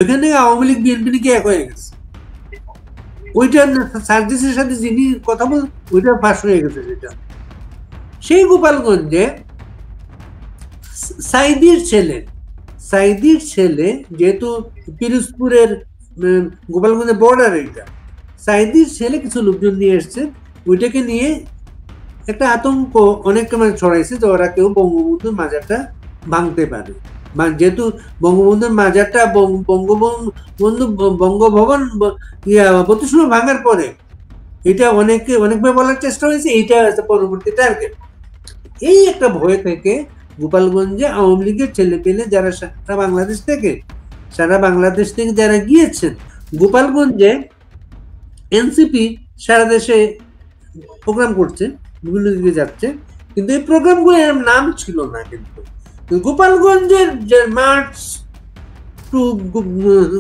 ওইখান থেকে আওয়ামী লীগ বিএনপি নাকি এক হয়ে গেছে। ওইটা সার্জিসের সাথে যিনি কথা বল ওইটা ফাঁস হয়ে গেছে। সেটা সেই গোপালগঞ্জে সাইদির ছেলে যেহেতু পিরোজপুরের গোপালগঞ্জের বর্ডার, এইটা সাইদির ছেলে কিছু লোকজন নিয়ে এসছে, ওইটাকে নিয়ে একটা আতঙ্ক অনেক ছড়াইছে যে ওরা কেউ বঙ্গবন্ধুর মাজারটা ভাঙতে পারে। যেহেতু বঙ্গবন্ধুর মাজারটা বঙ্গভবন 32 ভাঙার পরে এটা অনেকবার বলার চেষ্টা হয়েছে, এইটা পরবর্তী টার্গেট। এই একটা ভয় থেকে গোপালগঞ্জে আওয়ামী লীগের ছেলে পেলে যারা সারা বাংলাদেশ থেকে যারা গিয়েছেন, গোপালগঞ্জে এনসিপি সারা দেশে প্রোগ্রাম করছে, বিভিন্ন দিকে যাচ্ছে, কিন্তু এই প্রোগ্রামগুলো এর নাম ছিল না। কিন্তু গোপালগঞ্জের যে মার্চ টু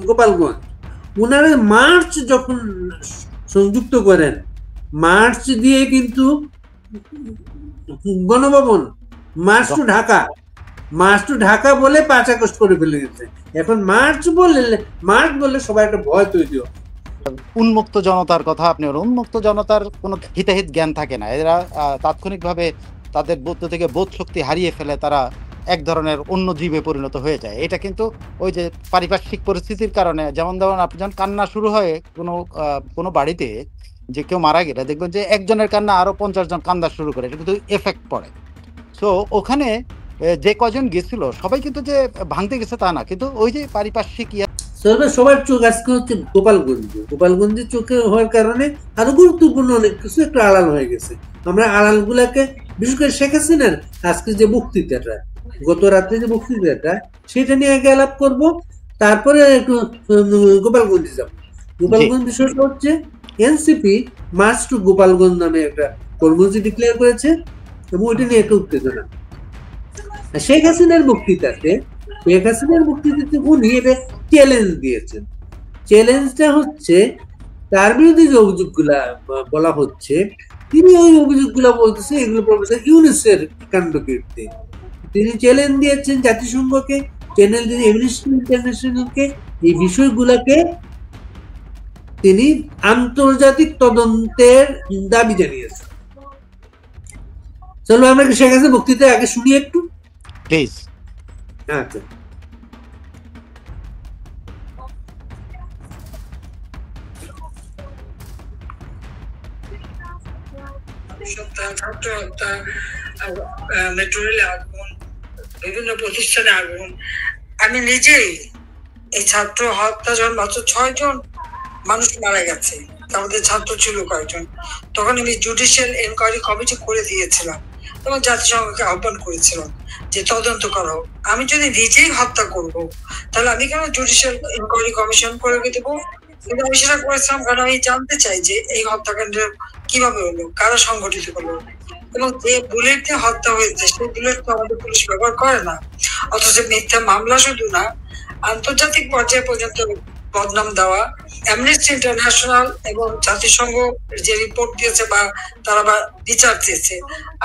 গোপালগঞ্জ, ওনারা মার্চ যখন সংযুক্ত করেন, মার্চ দিয়ে কিন্তু গণভবন, মার্চ টু ঢাকা বলে 5 আগস্ট করে ফেলে গেছে। এখন মার্চ বললে সবাই একটা ভয় তৈরি হয়। উন্মুক্ত জনতার কথা আপনি, উন্মুক্ত জনতার কোনো হিতাহিত জ্ঞান থাকে না। এরা তাৎক্ষণিকভাবে তাদের বোধ থেকে বোধ শক্তি হারিয়ে ফেলে, তারা এক ধরনের অন্য জীবে পরিণত হয়ে যায়। এটা কিন্তু ওই যে পারিপার্শ্বিক পরিস্থিতির কারণে, যেমন ধরুন আপনি যখন কান্না শুরু হয় কোনো বাড়িতে, যে কেউ মারা গেলে দেখবেন যে একজনের কান্না আরো 50 জন কান্দা শুরু করে, এটা কিন্তু এফেক্ট পড়ে। সো ওখানে যে কজন গেছিল সবাই কিন্তু যে ভাঙতে গেছে তা না, কিন্তু ওই যে পারিপার্শ্বিক সবার চোখ আজকে হচ্ছে গোপালগঞ্জে চোখে হওয়ার কারণে আরো গুরুত্বপূর্ণ অনেক কিছু একটু আড়াল হয়ে গেছে। আমরা আড়াল গুলাকে, বিশেষ করে শেখ হাসিনার আজকে যে বক্তৃতাটা, গত রাত্রে যে বক্তৃতাটা, সেটা নিয়ে আগে আলাপ করব, তারপরে একটু গোপালগঞ্জে যাব। গোপালগঞ্জ বিষয়টা হচ্ছে এনসিপি মার্চ টু গোপালগঞ্জ নামে একটা কর্মসূচি ডিক্লেয়ার করেছে, এবং ওইটা নিয়ে একটা উত্তেজনা। শেখ হাসিনার বক্তৃতাতে উনি এটা চ্যালেঞ্জ দিয়েছেন। চ্যালেঞ্জটা হচ্ছে তার বিরুদ্ধে যে অভিযোগগুলা বলা হচ্ছে, তিনি ওই অভিযোগগুলা বলতেছে এগুলো প্রফেসর ইউনুসের কাণ্ডকীর্তি। তিনি চ্যালেঞ্জ দিয়েছেন জাতিসংঘকে, অ্যামনেস্টি ইন্টারন্যাশনালকে, এই বিষয়গুলাকে তিনি আন্তর্জাতিক তদন্তের দাবি জানিয়েছেন। চলো আমরা শেখ হাসিনার বক্তৃতা আগে শুনি একটু, প্লিজ। আচ্ছা। ছাত্র হত্যা, মেট্রো রেলে আগুন, বিভিন্ন প্রতিষ্ঠানে আগুন। আমি নিজেই এই ছাত্র হত্যা যখন মাত্র 6 জন মানুষ মারা গেছে, তার মধ্যে ছাত্র ছিল কয়েকজন, তখন আমি জুডিশিয়াল এনকোয়ারি কমিটি করে দিয়েছিলাম এবং জাতিসংঘকে আহ্বান করেছিলাম যে তদন্ত করো। আমি যদি নিজেই হত্যা করব, তাহলে আমি কেন জুডিশিয়াল এনকোয়ারি কমিশন করে দেবো? কিন্তু আমি সেটা করেছিলাম কারণ আমি জানতে চাই যে এই হত্যাকাণ্ড কিভাবে হলো, কারা সংগঠিত করলো, এবং যে বুলেট দিয়ে হত্যা হয়েছে সেই বুলেট তো আমাদের পুলিশ ব্যবহার করে না। অথচ মিথ্যা মামলা শুধু না, আন্তর্জাতিক পর্যায়ে পর্যন্ত বদনাম দেওয়া, অ্যামনেস্টি ইন্টারন্যাশনাল এবং জাতিসংঘ যে রিপোর্ট দিয়েছে বা তারা বিচার দিয়েছে,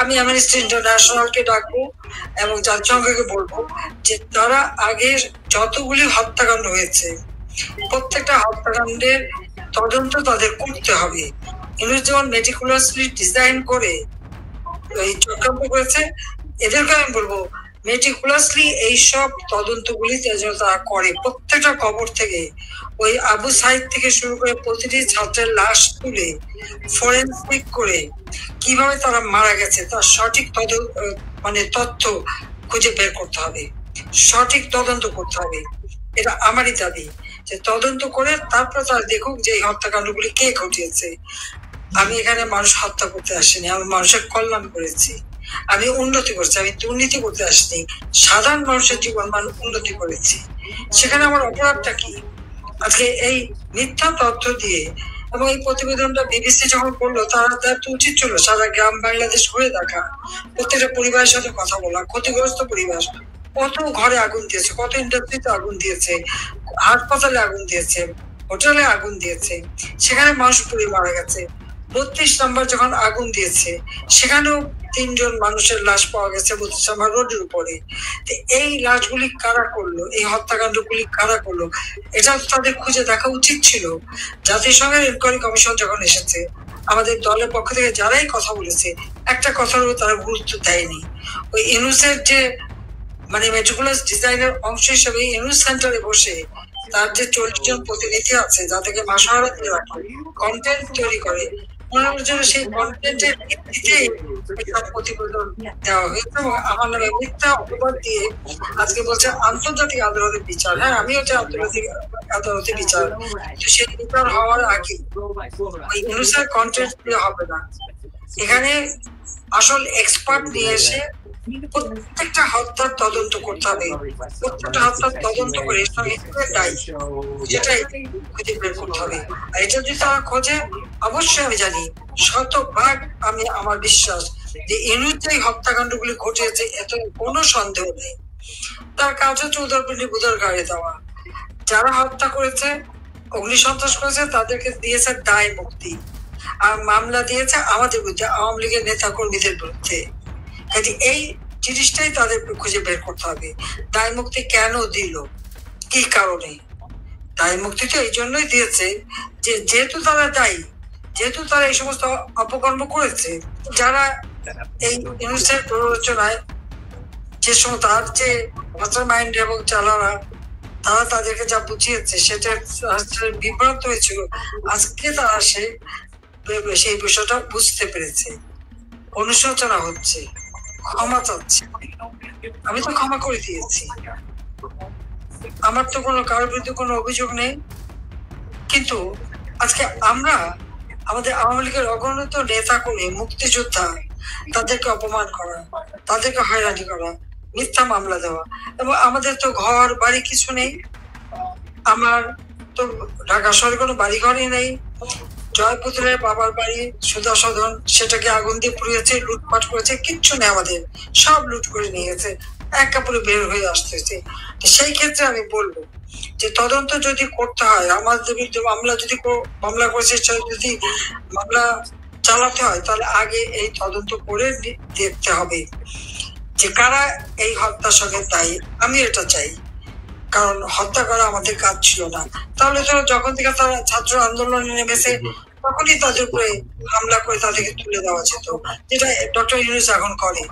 আমি অ্যামনেস্টি ইন্টারন্যাশনালকে ডাকবো এবং জাতিসংঘকে বলবো যে তারা আগের যতগুলি হত্যাকাণ্ড হয়েছে প্রত্যেকটা হত্যাকাণ্ডের তদন্ত তাদের করতে হবে। ইউনুস যেমন মেটিকুলাসলি ডিজাইন করে এই চক্রান্ত করেছে, এদেরকে আমি বলবো মেটিকুলাসলি এইসব তদন্তগুলি যেন তারা করে। প্রত্যেকটা কবর থেকে ওই আবু সাইদ থেকে শুরু করে প্রতিটি ছাত্রের লাশ তুলে ফরেনসিক করে কিভাবে তারা মারা গেছে তার সঠিক তথ্য খুঁজে বের করতে হবে, সঠিক তদন্ত করতে হবে। এটা আমারই দাবি যে তদন্ত করে তারপর তারা দেখুক যে এই হত্যাকাণ্ডগুলি কে ঘটিয়েছে। আমি এখানে মানুষ হত্যা করতে আসিনি, আমি মানুষের কল্যাণ করেছি, আমি উন্নতি করছি, আমি দুর্নীতি করতে আসিনি, সাধারণ মানুষের জীবন মান উন্নতি করেছি। সেখানে আমার অপরাধটা কি? আজকে এই মিথ্যা তথ্য দিয়ে, এবং এই প্রতিবেদনটা বিবিসি যখন করলো, তার তো উচিত ছিল সারা গ্রাম বাংলাদেশ ঘুরে দেখা, প্রত্যেকটা পরিবারের সাথে কথা বলা, ক্ষতিগ্রস্ত পরিবার, কত ঘরে আগুন দিয়েছে, কত ইন্ডাস্ট্রিতে আগুন দিয়েছে, হাসপাতালে আগুন দিয়েছে, হোটেলে আগুন দিয়েছে, সেখানে মানুষ পুড়ে মারা গেছে। 32 নম্বর যখন আগুন দিয়েছে, সেখানেও 3 জন মানুষের লাশ পাওয়া গেছে বুদ্ধিসামা রোডের উপরে। তো এই লাশগুলি কারা করলো, এই হত্যাকাণ্ডগুলি কারা করলো, এটা তো তাদের খুঁজে দেখা উচিত ছিল। জাতিসংঘের ইনকোয়ারি কমিশন যখন এসেছে, আমাদের দলের পক্ষ থেকে যারাই কথা বলেছে, একটা কথারও তারা গুরুত্ব দেয়নি। ওই ইউনুসের যে মানে মেট্রোপলিস ডিজাইনের অংশ হিসেবে ইউনুস সেন্টারে বসে তার যে 40 জন প্রতিনিধি আছে যাদেরকে মাসহারা দিয়ে রাখে, কন্টেন্ট তৈরি করে, ওনার জন্য সেই কন্টেন্টের ভিত্তিতেই সব প্রতিবেদন দেওয়া হয়েছে এবং আমার নামে মিথ্যা অপবাদ দিয়ে আজকে বলছে আন্তর্জাতিক আদালতের বিচার। হ্যাঁ, আমিও হচ্ছে আন্তর্জাতিক আদালতের বিচার, কিন্তু সেই বিচার হওয়ার আগে ওই ইউনুসের কন্টেন্ট দিয়ে হবে না। এখানে আসল এক্সপার্ট নিয়ে এসে প্রত্যেকটা হত্যার তদন্ত করতে হবে, প্রত্যেকটা হত্যার তদন্ত করে যেটাই খুঁজে বের করতে হবে। আর এটা যদি তারা খোঁজে, অবশ্যই আমি জানি, শতভাগ আমি আমার বিশ্বাস যে ইউনুস যে হত্যাকাণ্ডগুলি ঘটেছে এত কোনো সন্দেহ নেই। তার কাজ হচ্ছে উদারপিণ্ডি বুদার গাড়ি দেওয়া। যারা হত্যা করেছে, অগ্নিসন্ত্রাস করেছে, তাদেরকে দিয়েছে দায় মুক্তি, আর মামলা দিয়েছে আমাদের বিরুদ্ধে, আওয়ামী লীগের নেতা কর্মীদের বিরুদ্ধে। কাজে এই জিনিসটাই তাদের খুঁজে বের করতে হবে, দায় মুক্তি কেন দিল, কি কারণে। দায় মুক্তি তো এই জন্যই দিয়েছে যে যেহেতু তারা দায়ী, যেহেতু তারা এই সমস্ত অপকর্ম করেছে, যারা এই ইউনুসের প্ররোচনায় যে সময় তার যে মাস্টার মাইন্ড এবং চালারা, তারা তাদেরকে যা বুঝিয়েছে সেটা বিভ্রান্ত হয়েছিল। আজকে তারা সেই বিষয়টা বুঝতে পেরেছে, অনুশোচনা হচ্ছে, ক্ষমা চাচ্ছে। আমি তো ক্ষমা করে দিয়েছি, আমার তো কোনো কারোর বিরুদ্ধে কোনো অভিযোগ নেই। কিন্তু আজকে আমরা আমাদের আওয়ামী লীগের অগণিত নেতা কর্মী, মুক্তিযোদ্ধা, তাদেরকে অপমান করা, তাদেরকে হয়রানি করা, মিথ্যা মামলা দেওয়া, এবং আমাদের তো ঘর বাড়ি কিছু নেই। আমার তো ঢাকা শহরে কোনো বাড়ি ঘরই নেই। জয়পুত্রের বাবার বাড়ি সুধা সদন, সেটাকে আগুন দিয়ে পুড়িয়েছে, লুটপাট করেছে, কিচ্ছু নেই, আমাদের সব লুট করে নিয়ে গেছে, এক কাপড়ে বের হয়ে আসতেছে। সেই ক্ষেত্রে আমি বলবো যে তদন্ত যদি করতে হয়, আমাদের বিরুদ্ধে মামলা করেছে, যদি মামলা চালাতে হয়, তাহলে আগে এই তদন্ত করে দেখতে হবে যে কারা এই হত্যার সঙ্গে দায়ী। আমি এটা চাই, কারণ হত্যা করা আমাদের কাজ ছিল না। তাহলে তো যখন থেকে তারা ছাত্র আন্দোলনে নেমেছে তখনই তাদের উপরে হামলা করে তাদেরকে তুলে দেওয়া যেত, যেটা ডক্টর ইউনূস এখন করে।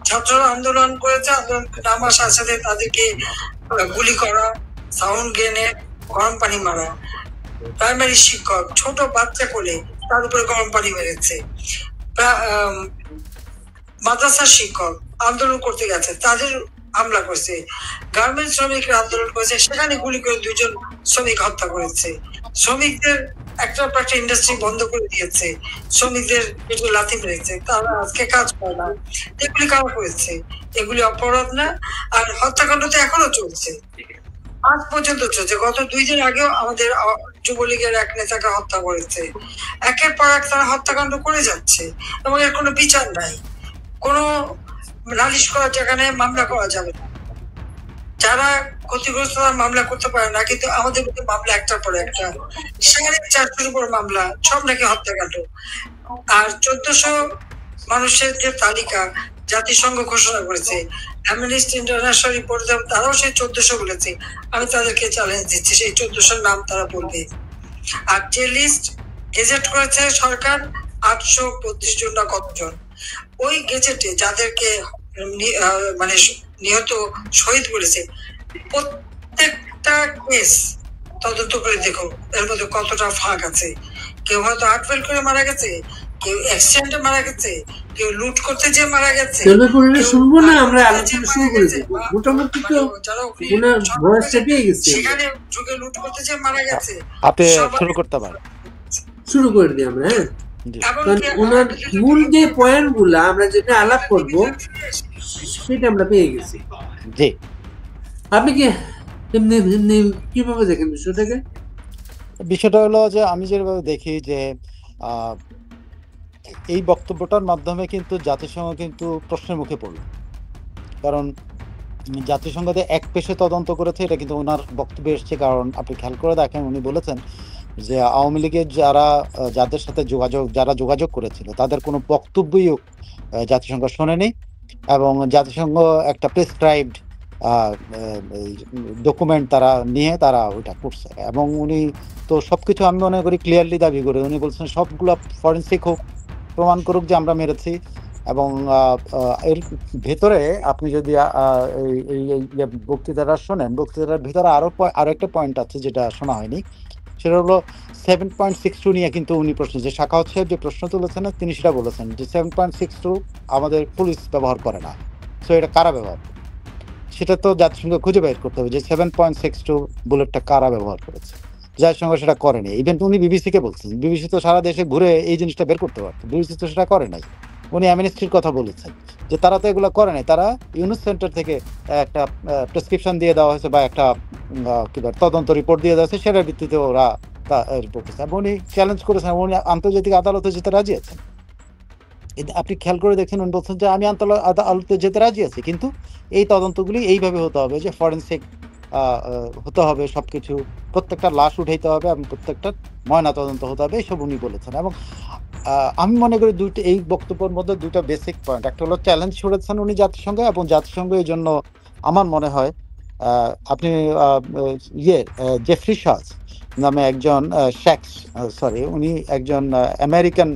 ছাত্ররা আন্দোলন করেছে, আন্দোলন নামার সাথে সাথে তাদেরকে গুলি করা, সাউন্ড গ্রেনেড, গরম পানি মারা। প্রাইমারি শিক্ষক, ছোট বাচ্চা কোলে, তার উপরে গরম পানি মেরেছে। মাদ্রাসার শিক্ষক আন্দোলন করতে গেছে, তাদের হামলা করেছে। গার্মেন্টস শ্রমিকরা আন্দোলন করেছে, সেখানে গুলি করে 2 জন শ্রমিক হত্যা করেছে। শ্রমিকদের একটা ইন্ডাস্ট্রি বন্ধ করে দিয়েছে, শ্রমিকদের লাথি মেরেছে, তারা আজকে কাজ করে না। এগুলি কারা করেছে? এগুলি অপরাধ না? আর হত্যাকাণ্ড তো এখনো চলছে, আজ পর্যন্ত চলছে। গত 2 দিন আগেও আমাদের যুবলীগের এক নেতাকে হত্যা করেছে। একের পর এক তারা হত্যাকাণ্ড করে যাচ্ছে এবং এর কোনো বিচার নাই, কোনো নালিশ করার জায়গা নেই, মামলা করা যাবে না। যারা ক্ষতিগ্রস্ত মামলা করতে পারে না, কিন্তু আমাদের মধ্যে মামলা একটার পর একটা, 450 উপর মামলা, সব নাকি হত্যাকাণ্ড। আর 1400 মানুষের যে তালিকা জাতিসংঘ ঘোষণা করেছে, অ্যামনেস্টি ইন্টারন্যাশনাল রিপোর্ট, তারাও সেই 1400 বলেছে। আমি তাদেরকে চ্যালেঞ্জ দিচ্ছি, সেই 1400 নাম তারা বলবে। আর যে লিস্ট গেজেট করেছে সরকার, 825 জন না কতজন, ওই গেজেটে যাদেরকে মানে নিহত শহীদ বলেছে, প্রত্যেকটা কেস তদন্ত করে দেখো এর মধ্যে কতটা ফাঁক আছে। কেউ হয়তো হার্ট ফেল করে মারা গেছে, কেউ অ্যাক্সিডেন্টে মারা গেছে, কেউ লুট করতে যে মারা গেছে। শুনবো না, আমরা আলোচনা শুরু করে দেবো। মোটামুটি তো ওনার ভয়েসটা পেয়ে গেছে, সেখানে ঢুকে লুট করতে যে মারা গেছে। আপনি শুরু করতে পারেন, শুরু করে দিই আমরা। হ্যাঁ, ওনার মূল যে পয়েন্ট গুলা আমরা যেটা আলাপ করবো সেটা আমরা পেয়ে গেছি। জি, আপনি কি কিভাবে দেখেন বিষয়টাকে? বিষয়টা হলো যে আমি যেভাবে দেখি যে এই বক্তব্যটার মাধ্যমে কিন্তু জাতিসংঘ কিন্তু প্রশ্নের মুখে পড়ল। কারণ জাতিসংঘ যে এক পেশে তদন্ত করেছে এটা কিন্তু ওনার বক্তব্যে এসছে। কারণ আপনি খেয়াল করে দেখেন, উনি বলেছেন যে আওয়ামী লীগের যাদের সাথে যারা যোগাযোগ করেছিল তাদের কোনো বক্তব্যই জাতিসংঘ শোনেনি, এবং জাতিসংঘ একটা প্রেসক্রাইবড ডকুমেন্ট তারা নিয়ে তারা ওইটা করছে। এবং উনি তো সবকিছু আমি মনে করি ক্লিয়ারলি দাবি করে উনি বলছেন সবগুলো ফরেন্সিক হোক, প্রমাণ করুক যে আমরা মেরেছি। এবং এর ভেতরে আপনি যদি বক্তৃতাটা শোনেন, বক্তৃতার ভিতরে আরো একটা পয়েন্ট আছে যেটা শোনা হয়নি, সেটা হলো 7.62 নিয়ে কিন্তু উনি প্রশ্ন, যে শাখাওয়াত সাহেব যে প্রশ্ন তুলেছেন তিনি সেটা বলেছেন যে 7.62 আমাদের পুলিশ ব্যবহার করে না, সো এটা কারা ব্যবহার করে? সেটা তো জাতিসংঘ খুঁজে বের করতে হবে যে 7.62 বুলেটটা কারা ব্যবহার করেছে। জাতিসংঘ সেটা করেনি। ইভেন উনি বিবিসিকে বলছেন, বিবিসি তো সারা দেশে ঘুরে এই জিনিসটা বের করতে পারতো, বিবিসি তো সেটা করে নাই। উনি অ্যামনেস্টির কথা বলেছেন যে তারা তো এগুলো করে নাই, তারা ইউনুস সেন্টার থেকে একটা প্রেসক্রিপশন দিয়ে দেওয়া হয়েছে বা একটা কি বলে তদন্ত রিপোর্ট দিয়ে দেওয়া হয়েছে, সেটার ভিত্তিতে ওরা রিপোর্ট করেছে। এবং উনি চ্যালেঞ্জ করেছেন, উনি আন্তর্জাতিক আদালতে যেতে রাজি আছেন। আপনি খেয়াল করে দেখেন উনি বলছেন যে আমি আদালতে যেতে রাজি আছি, কিন্তু এই তদন্তগুলি এইভাবে হতে হবে যে ফরেন্সিক হতে হবে, সবকিছু প্রত্যেকটা লাশ উঠাইতে হবে এবং প্রত্যেকটা ময়না তদন্ত হতে হবে, এইসব উনি বলেছেন। এবং আমি মনে করি এই বক্তব্যের মধ্যে দুইটা বেসিক পয়েন্ট, একটা হলো চ্যালেঞ্জ ছড়েছেন উনি জাতিসংঘে, এবং জাতিসংঘ এই জন্য আমার মনে হয় আপনি জেফরি শাজ নামে একজন উনি একজন আমেরিকান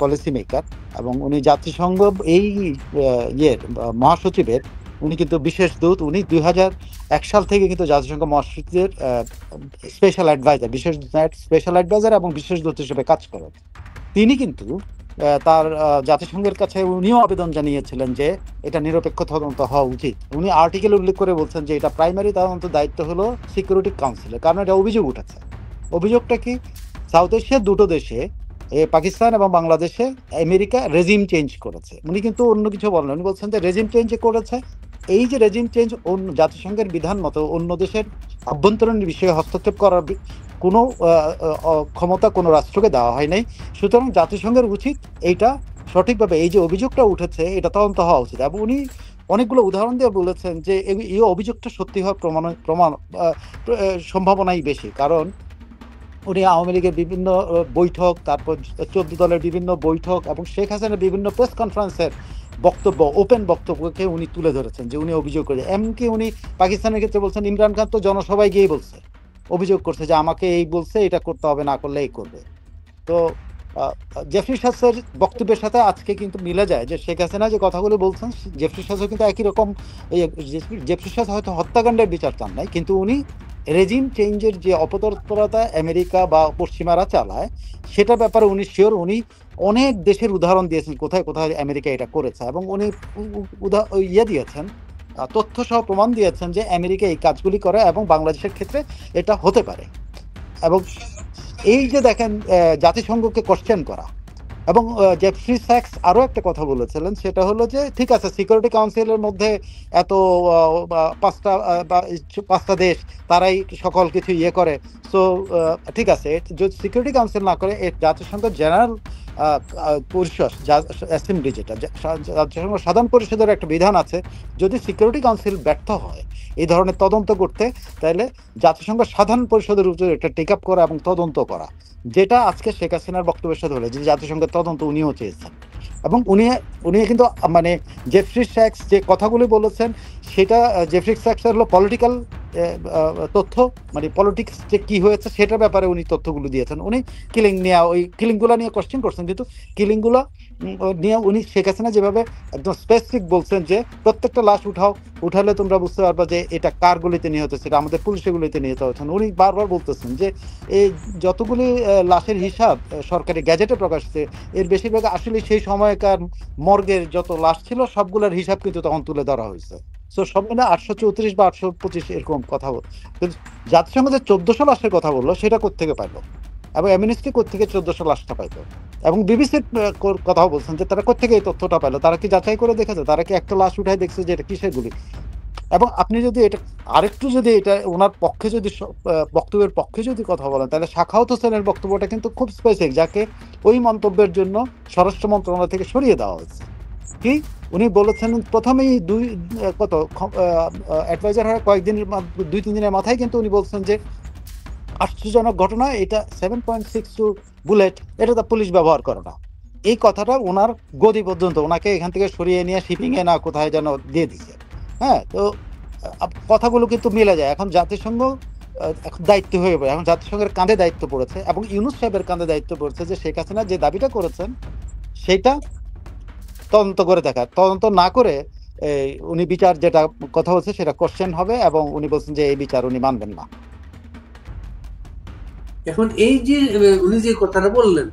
পলিসি মেকার, এবং উনি জাতিসংঘ এই মহাসচিবের উনি কিন্তু বিশেষ দূত। উনি 2001 সাল থেকে কিন্তু জাতিসংঘ মহাসচিবের স্পেশাল অ্যাডভাইজার এবং বিশেষ দূত হিসেবে কাজ করেন। তিনি কিন্তু তার জাতিসংঘের কাছে উনিও আবেদন জানিয়েছিলেন যে এটা নিরপেক্ষ তদন্ত হওয়া উচিত। উনি আর্টিকেল উল্লেখ করে বলছেন যে এটা প্রাইমারি তদন্ত দায়িত্ব হলো সিকিউরিটি কাউন্সিলের, কারণ এটা অভিযোগ উঠেছে। অভিযোগটা কি? সাউথ এশিয়ার দুটো দেশে, পাকিস্তান এবং বাংলাদেশে আমেরিকা রেজিম চেঞ্জ করেছে। উনি কিন্তু অন্য কিছু বলেন, উনি বলছেন যে রেজিম চেঞ্জ করেছে, এই যে রেজিম চেঞ্জ জাতিসংঘের বিধান মতো অন্য দেশের আভ্যন্তরীণ বিষয়ে হস্তক্ষেপ করার কোনো ক্ষমতা কোনো রাষ্ট্রকে দেওয়া হয় নাই। সুতরাং জাতিসংঘের উচিত এইটা সঠিকভাবে, এই যে অভিযোগটা উঠেছে এটা তদন্ত হওয়া উচিত। এবং উনি অনেকগুলো উদাহরণ দিয়ে বলেছেন যে এই অভিযোগটা সত্যি হওয়ার প্রমাণ সম্ভাবনাই বেশি, কারণ উনি আওয়ামী লীগের বিভিন্ন বৈঠক, তারপর 14 দলের বিভিন্ন বৈঠক এবং শেখ হাসিনার বিভিন্ন প্রেস কনফারেন্সের বক্তব্য, ওপেন বক্তব্যকে উনি তুলে ধরেছেন যে উনি অভিযোগ করে। এমনকি উনি পাকিস্তানের ক্ষেত্রে বলছেন ইমরান খান তো জনসভায় গিয়ে বলছে, অভিযোগ করছে যে আমাকে এই বলছে, এটা করতে হবে, না করলে এই করবে। তো জেফরি শাসের বক্তব্যের সাথে আজকে কিন্তু মিলে যায় যে শেখ হাসিনা যে কথাগুলো বলছেন, জেফরি শাসও কিন্তু একই রকম। জেফরি শাস হয়তো হত্যাকাণ্ডের বিচার চান নাই, কিন্তু উনি রেজিম চেঞ্জের যে অপতৎপরতা আমেরিকা বা পশ্চিমারা চালায় সেটা ব্যাপারে উনি শিওর। উনি অনেক দেশের উদাহরণ দিয়েছেন কোথায় কোথায় আমেরিকা এটা করেছে, এবং উনি দিয়েছেন, তথ্য সহ প্রমাণ দিয়েছেন যে আমেরিকা এই কাজগুলি করে এবং বাংলাদেশের ক্ষেত্রে এটা হতে পারে। এবং এই যে দেখেন জাতিসংঘকে কোশ্চেন করা, এবং জেফরি স্যাক্স আরো একটা কথা বলেছিলেন, সেটা হলো যে ঠিক আছে সিকিউরিটি কাউন্সিলের মধ্যে এত পাঁচটা দেশ, তারাই সকল কিছু করে, সো ঠিক আছে, যদি সিকিউরিটি কাউন্সিল না করে জাতিসংঘ জেনারেল পরিষদ অ্যাসেম্বলি, যেটা জাতিসংঘ সাধারণ পরিষদের একটা বিধান আছে, যদি সিকিউরিটি কাউন্সিল ব্যর্থ হয় এই ধরনের তদন্ত করতে, তাহলে জাতিসংঘ সাধারণ পরিষদের উপরে একটা টেক আপ করা এবং তদন্ত করা, যেটা আজকে শেখ হাসিনার বক্তব্যের সাথে হলো যে জাতিসংঘের তদন্ত উনিও চেয়েছেন। এবং উনি কিন্তু মানে জেফরি স্যাক্স যে কথাগুলি বলেছেন সেটা, জেফরি স্যাক্স হলো পলিটিক্যাল তথ্য, মানে পলিটিক্স যে কি হয়েছে সেটার ব্যাপারে উনি তথ্যগুলো দিয়েছেন। উনি কিলিং নিয়ে, ওই কিলিংগুলো নিয়ে কোশ্চেন করছেন, কিন্তু কিলিংগুলো নিয়ে উনি শেখ হাসিনা যেভাবে একদম স্পেসিফিক বলছেন যে প্রত্যেকটা লাশ উঠালে তোমরা বুঝতে পারবা যে এটা কার গুলিতে নিহত হয়েছে, এটা আমাদের পুলিশের গুলিতে নিহত হয়েছেন। উনি বারবার বলতেছেন যে এই যতগুলি লাশের হিসাব সরকারি গ্যাজেটে প্রকাশ হচ্ছে, এর বেশিরভাগ আসলে সেই সময়কার মর্গের যত লাশ ছিল সবগুলোর হিসাব কিন্তু তখন তুলে ধরা হয়েছে। সো সব মিলে 834 বা 825 এরকম কথা বল। জাতিসংঘ যে 1400 লাশের কথা বললো সেটা কোত্থেকে পাইলো, এবং অ্যামনেস্টি কোত্থেকে 1400 লাশটা পাইলো, এবং বিবিসির কথাও বলছেন যে তারা কোত্থেকে এই তথ্যটা পাইলো, তারা কি যাচাই করে দেখেছে, তারা কি একটা লাশ উঠায় দেখছে যে এটা কিসের গুলি। এবং আপনি যদি এটা আরেকটু যদি এটা ওনার পক্ষে যদি বক্তব্যের পক্ষে যদি কথা বলেন, তাহলে শাখাওয়াত হোসেনের বক্তব্যটা কিন্তু খুব স্পেসিফিক, যাকে ওই মন্তব্যের জন্য স্বরাষ্ট্র মন্ত্রণালয় থেকে সরিয়ে দেওয়া হয়েছে। কি উনি বলেছেন প্রথমেই অ্যাডভাইজার হওয়ার কয়েকদিনের 2-3 দিনের মাথায় কিন্তু উনি বলছেন যে আশ্চর্যজনক ঘটনা। এটা 7.62 বুলেট, এটা তো পুলিশ ব্যবহার করে না। এই কথাটা ওনার গদি পর্যন্ত ওনাকে এখান থেকে সরিয়ে নিয়ে শিপিং এ না কোথায় যেন দিয়ে দিছে। হ্যাঁ, তো কথাগুলো কিন্তু মিলে যায়। এখন জাতিসংঘ এখন দায়িত্ব হয়ে পড়ে, এখন জাতিসংঘের কাঁধে দায়িত্ব পড়েছে এবং ইউনূস সাহেবের কাঁধে দায়িত্ব পড়েছে যে শেখ হাসিনা যে দাবিটা করেছেন সেটা তদন্ত করে দেখা। তদন্ত না করে উনি বিচার যেটা কথা বলছে সেটা কোশ্চেন হবে এবং উনি বলছেন যে এই বিচার উনি মানবেন না। এখন এই যে উনি যে কথাটা বললেন,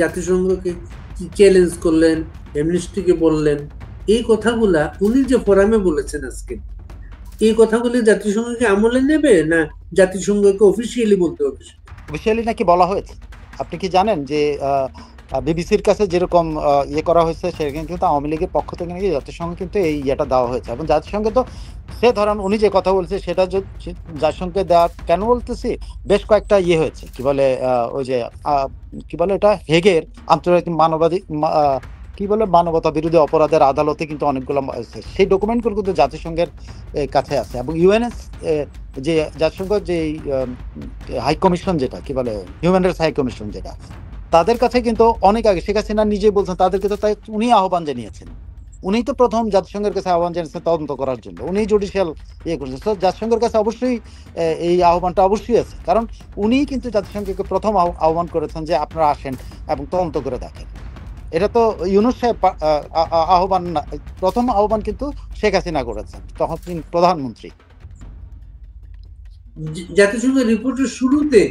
জাতিসংঘকে কি চ্যালেঞ্জ করলেন, অ্যামনেস্টিকে বললেন, এই কথাগুলা উনি যে ফোরামে বলেছেন আজকে, এই কথাগুলি জাতিসংঘকে আমলে নেবে না জাতিসংঘকে অফিসিয়ালি বলতে হবে? অফিসিয়ালি নাকি বলা হয়েছে। আপনি কি জানেন যে বিবিসির কাছে যেরকম ইয়ে করা হয়েছে, সেখানে কিন্তু আওয়ামী লীগের পক্ষ থেকে নাকি জাতিসংঘ কিন্তু এই ইয়েটা দেওয়া হয়েছে এবং জাতিসংঘে তো সে ধরেন উনি যে কথা বলছে সেটা জাতিসংঘে দেওয়া কেন বলতেছি, বেশ কয়েকটা ইয়ে হয়েছে, কি বলে ওই যে কি বলে এটা হেগের আন্তর্জাতিক কি বলে মানবতা বিরোধী অপরাধের আদালতে কিন্তু অনেকগুলো সেই ডকুমেন্টগুলো কিন্তু জাতিসংঘের কাছে আছে এবং ইউএনএস যে জাতিসংঘ যে হাই কমিশন যেটা কি বলে হিউম্যান রাইটস হাই কমিশন যেটা, তাদের কাছে কিন্তু অনেক আগে শেখ হাসিনা নিজেই বলছেন তাদেরকে তো তাই উনি আহ্বান জানিয়েছেন। উনি তো প্রথম জাতিসংঘের কাছে আহ্বান জানিয়েছেন তদন্ত করার জন্য, উনি জুডিশিয়াল ইয়ে করেছেন। তো জাতিসংঘের কাছে অবশ্যই এই আহ্বানটা অবশ্যই আছে, কারণ উনি কিন্তু জাতিসংঘকে প্রথম আহ্বান করেছেন যে আপনারা আসেন এবং তদন্ত করে দেখেন। এটা তো ইউনূস সাহেব আহ্বান না, প্রথম আহ্বান কিন্তু শেখ হাসিনা করেছেন, তখন তিনি প্রধানমন্ত্রী। জাতিসংঘের রিপোর্টের শুরুতে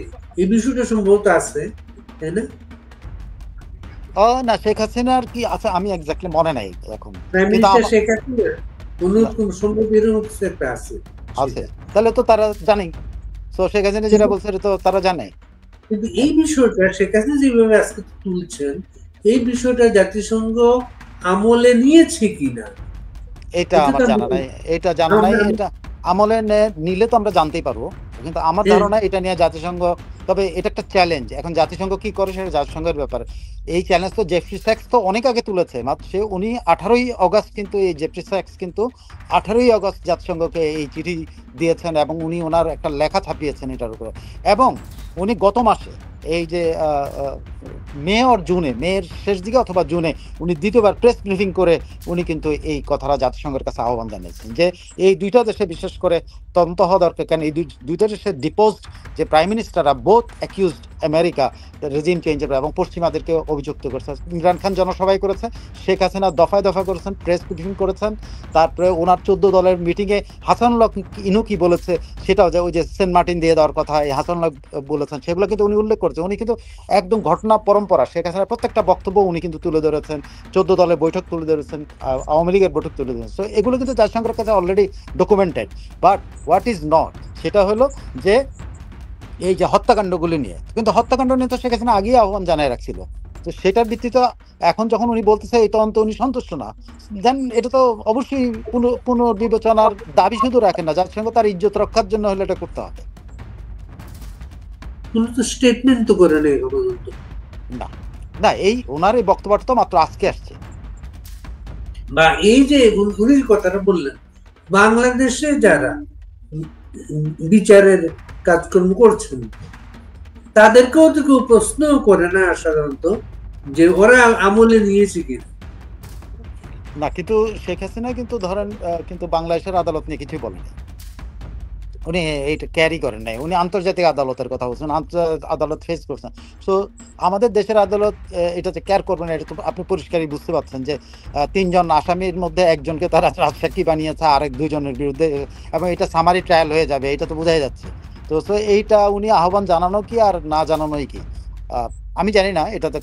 এই বিষয়টা সম্ভবত আছে, তাই না? না, শেখ হাসিনার কি আছে আমি এক্স্যাক্টলি মনে নাই এখন। প্রাইম মিনিস্টার শেখ হাসিনা সম্ভবত এরকম কিছু একটা আছে। তাহলে তো তারা জানে, তো শেখ হাসিনা যেটা বলছে তো তারা জানে। কিন্তু এই বিষয়টা শেখ হাসিনা যেভাবে আজকে তুলছেন, এই বিষয়টা জাতিসংঘ আমলে নিয়েছে কিনা এটা আমার জানা নাই, এটা আমলে নিলে তো আমরা জানতেই পারবো, কিন্তু আমার ধারণা এটা নিয়ে জাতিসংঘ, তবে এটা একটা চ্যালেঞ্জ। এখন জাতিসংঘ কি করে সেটা জাতিসংঘের ব্যাপার। এই চ্যালেঞ্জ তো জেফ্রি স্যাক্স তো অনেক আগে তুলেছে, মাত্র উনি 18ই অগস্ট কিন্তু এই জেফ্রি স্যাক্স কিন্তু 18ই অগস্ট জাতিসংঘকে এই চিঠি দিয়েছেন এবং উনি ওনার একটা লেখা ছাপিয়েছেন এটার উপরে। এবং উনি গত মাসে এই যে মেয়ের শেষ দিকে অথবা জুনে উনি দ্বিতীয়বার প্রেস ব্রিফিং করে উনি কিন্তু এই কথাটা জাতিসংঘের কাছে আহ্বান জানিয়েছেন যে এই দুইটা দেশে বিশেষ করে তদন্ত হওয়া দরকার, কারণ এই দুইটা দেশের ডিপোজড যে প্রাইম মিনিস্টাররা বোথ অ্যাকিউজড আমেরিকা রেজিম চেঞ্জের এবং পশ্চিমাদেরকে অভিযুক্ত করেছে। ইমরান খান জনসভায় করেছে, শেখ হাসিনা দফায় দফা করেছেন, প্রেস ব্রিফিং করেছেন, তারপরে ওনার 14 দলের মিটিংয়ে হাসানুল্লাহ ইনু কি বলেছে সেটাও, যে ওই যে সেন্ট মার্টিন দিয়ে দেওয়ার কথা এই হাসানুল্লাহ বলেছেন, সেগুলো কিন্তু উনি উল্লেখ করেছেন। উনি কিন্তু একদম ঘটনা পরম্পরা শেখ হাসিনার প্রত্যেকটা বক্তব্য উনি কিন্তু তুলে ধরেছেন, 14 দলের বৈঠক তুলে ধরেছেন, আওয়ামী লীগের বৈঠক তুলে ধরেছেন। তো এগুলো কিন্তু জাতিসংঘের কাছে already documented. But what is not, সেটা হলো যে এই যে হত্যাকাণ্ডগুলি নিয়ে, কিন্তু হত্যাকাণ্ড নিয়ে তো শেখ হাসিনা আগেই আহ্বান জানায় রাখছিল। তো সেটার ভিত্তিতে এখন যখন উনি বলতেছে এই তদন্ত উনি সন্তুষ্ট না, দেন এটা তো অবশ্যই পুনর্বিবেচনার দাবি শুধু রাখেন না, জাতিসংঘ তার ইজ্জত রক্ষার জন্য হলে এটা করতে হবে। স্টেটমেন্ট তো করে নেই না না, এই ওনার এই বক্তব্যটা তো মাত্র আজকে আসছে। বা এই যে উনি কথাটা বললেন, বাংলাদেশে যারা বিচারের কাজকর্ম করছেন তাদেরকেও তো কেউ প্রশ্ন করে না সাধারণত যে ওরা আমলে নিয়েছে কিনা। না, কিন্তু শেখ হাসিনা কিন্তু ধরেন কিন্তু বাংলাদেশের আদালত নিয়ে কিছুই বলেনি, উনি এইটা ক্যারি করেন নাই। উনি আন্তর্জাতিক আদালতের কথা বলছেন, আন্তর্জাতিক আদালত ফেস করছেন। সো আমাদের দেশের আদালত এটাতে কেয়ার করবেন, এটা তো আপনি পরিষ্কারই বুঝতে পারছেন যে 3 জন আসামির মধ্যে একজনকে তারা রাজসাক্ষী বানিয়েছে আরেক 2 জনের বিরুদ্ধে, এবং এটা সামারি ট্রায়াল হয়ে যাবে, এটা তো বোঝাই যাচ্ছে। তো এইটা উনি আহ্বান জানানো কি আর না জানানোই কি, আমি জানি না এটাতে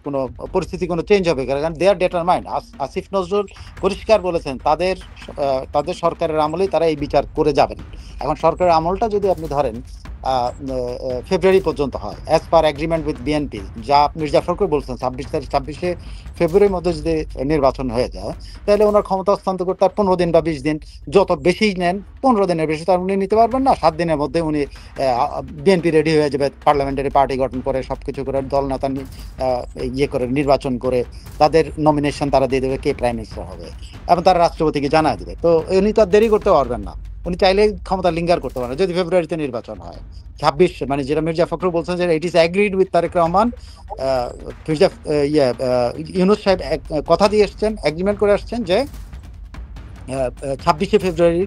কোনো পরিস্থিতি কোনো চেঞ্জ হবে, কারণ দে আর ডিটারমাইন্ড। আসিফ নজরুল পরিষ্কার বলেছেন তাদের সরকারের আমলেই তারা এই বিচার করে যাবেন। এখন সরকারের আমলটা যদি আপনি ধরেন ফেব্রুয়ারি পর্যন্ত হয়, as per agreement with BNP, যা মির্জা ফখরুল বলছেন 26শে ফেব্রুয়ারির মধ্যে যদি নির্বাচন হয়ে যায়, তাহলে ওনার ক্ষমতা হস্তান্তর করতে 15 দিন বা 20 দিন, যত বেশি নেন 15 দিনের বেশি তার উনি নিতে পারবেন না। 7 দিনের মধ্যে উনি বিএনপি রেডি হয়ে যাবে, পার্লামেন্টারি পার্টি গঠন করে সবকিছু করে দল নেতা ইয়ে করে নির্বাচন করে তাদের নমিনেশন তারা দিয়ে দেবে কে প্রাইম মিনিস্টার হবে এবং তারা রাষ্ট্রপতিকে জানা দেবে। তো উনি তো আর দেরি করতে পারবেন না। উনি চাইলে ক্ষমতা লিঙ্গার করতে পারেন যদি ফেব্রুয়ারিতে নির্বাচন হয়। 26 মানে যেটা মির্জা ফখরুল বলছেন যে it is agreed with Tarique Rahman, Mirza Yunus সাহেব কথা দিয়ে এসছেন, এগ্রিমেন্ট করে আসছেন যে 26শে ফেব্রুয়ারি